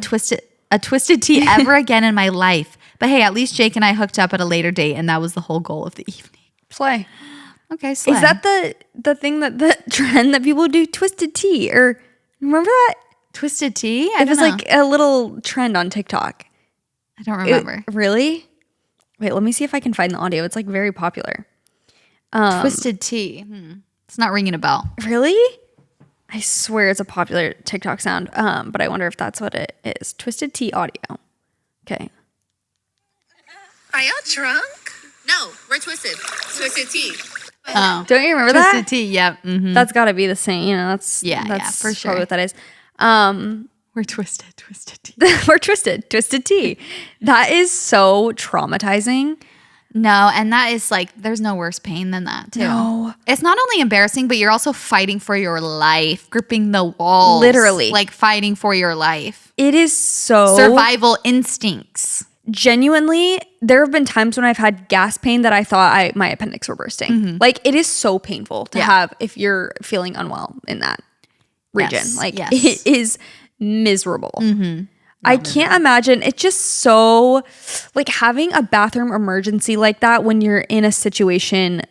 Speaker 1: twisted tea ever again in my life. But hey, at least Jake and I hooked up at a later date, and that was the whole goal of the evening.
Speaker 2: Slay.
Speaker 1: Okay, slay.
Speaker 2: Is that the thing the trend that people do, twisted tea? Or remember that?
Speaker 1: Twisted tea?
Speaker 2: It was like a little trend on TikTok.
Speaker 1: I don't remember.
Speaker 2: Really? Wait, let me see if I can find the audio. It's like very popular.
Speaker 1: Twisted tea. It's not ringing a bell.
Speaker 2: Really? I swear it's a popular TikTok sound. But I wonder if that's what it is. Twisted tea audio. Okay.
Speaker 3: Are y'all drunk? No, we're twisted. Twisted tea.
Speaker 1: Oh.
Speaker 2: Don't you remember
Speaker 1: Twisted
Speaker 2: that?
Speaker 1: tea, yep. Mm-hmm.
Speaker 2: That's got to be the same. You know, that's
Speaker 1: for sure.
Speaker 2: probably what that is.
Speaker 1: We're twisted tea.
Speaker 2: We're twisted tea. That is so traumatizing.
Speaker 1: No, and that is like, there's no worse pain than that too.
Speaker 2: No.
Speaker 1: It's not only embarrassing, but you're also fighting for your life, gripping the walls.
Speaker 2: Literally.
Speaker 1: Like fighting for your life.
Speaker 2: It is so
Speaker 1: survival instincts.
Speaker 2: Genuinely, there have been times when I've had gas pain that I thought my appendix were bursting. Mm-hmm. Like it is so painful to have if you're feeling unwell in that region.
Speaker 1: Yes.
Speaker 2: Like it is miserable. Mm-hmm. I can't imagine. It's just so like having a bathroom emergency like that when you're in a situation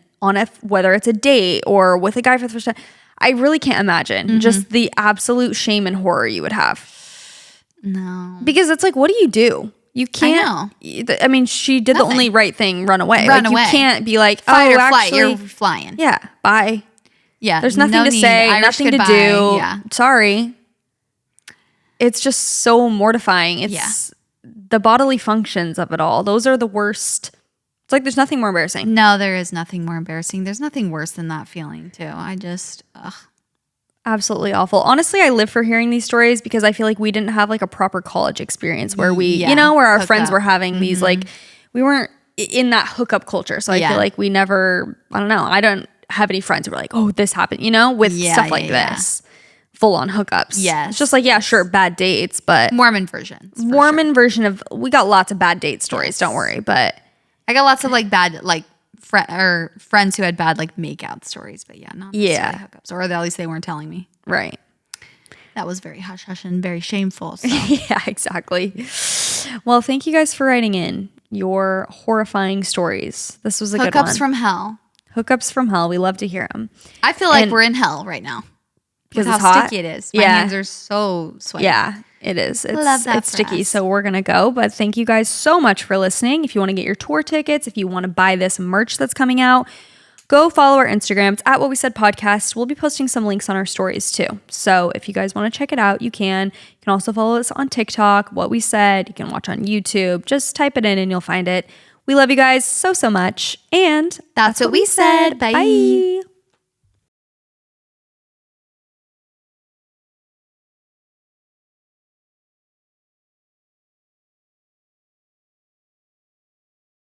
Speaker 2: whether it's a date or with a guy for the first time. I really can't imagine just the absolute shame and horror you would have.
Speaker 1: No.
Speaker 2: Because it's like, what do you do? You can't. I mean, she did the only right thing, run away.
Speaker 1: Run
Speaker 2: away. You can't be like,
Speaker 1: fight or flight,
Speaker 2: actually,
Speaker 1: you're flying.
Speaker 2: Yeah, bye.
Speaker 1: Yeah.
Speaker 2: There's nothing to say,
Speaker 1: Irish
Speaker 2: nothing
Speaker 1: goodbye.
Speaker 2: to do.
Speaker 1: Yeah.
Speaker 2: Sorry. It's just so mortifying. It's the bodily functions of it all. Those are the worst. It's like there's nothing more embarrassing.
Speaker 1: No, there is nothing more embarrassing. There's nothing worse than that feeling too.
Speaker 2: Absolutely awful. Honestly, I live for hearing these stories because I feel like we didn't have like a proper college experience where we, where our friends were having these like, we weren't in that hookup culture. So I feel like we never, I don't know. I don't have any friends who were like, oh, this happened, with stuff like this. Full on hookups.
Speaker 1: Yes.
Speaker 2: It's just like, yeah, sure, bad dates, but
Speaker 1: Mormon versions.
Speaker 2: Version of, we got lots of bad date stories, don't worry. But
Speaker 1: I got lots of like bad, like friends who had bad like makeout stories, but not necessarily hookups, or at least they weren't telling me.
Speaker 2: Right.
Speaker 1: That was very hush hush and very shameful. So.
Speaker 2: Yeah, exactly. Well, thank you guys for writing in your horrifying stories. This was a good one.
Speaker 1: Hookups from hell.
Speaker 2: Hookups from hell. We love to hear them.
Speaker 1: I feel like we're in hell right now.
Speaker 2: Because
Speaker 1: how
Speaker 2: it's hot?
Speaker 1: sticky it is. My hands are so sweaty.
Speaker 2: Yeah, it is.
Speaker 1: Love that
Speaker 2: it's sticky, so we're going to go. But thank you guys so much for listening. If you want to get your tour tickets, if you want to buy this merch that's coming out, go follow our Instagram. It's at What We Said Podcast. We'll be posting some links on our stories too. So if you guys want to check it out, you can. You can also follow us on TikTok, What We Said. You can watch on YouTube. Just type it in and you'll find it. We love you guys so much. And
Speaker 1: that's what we said. Bye.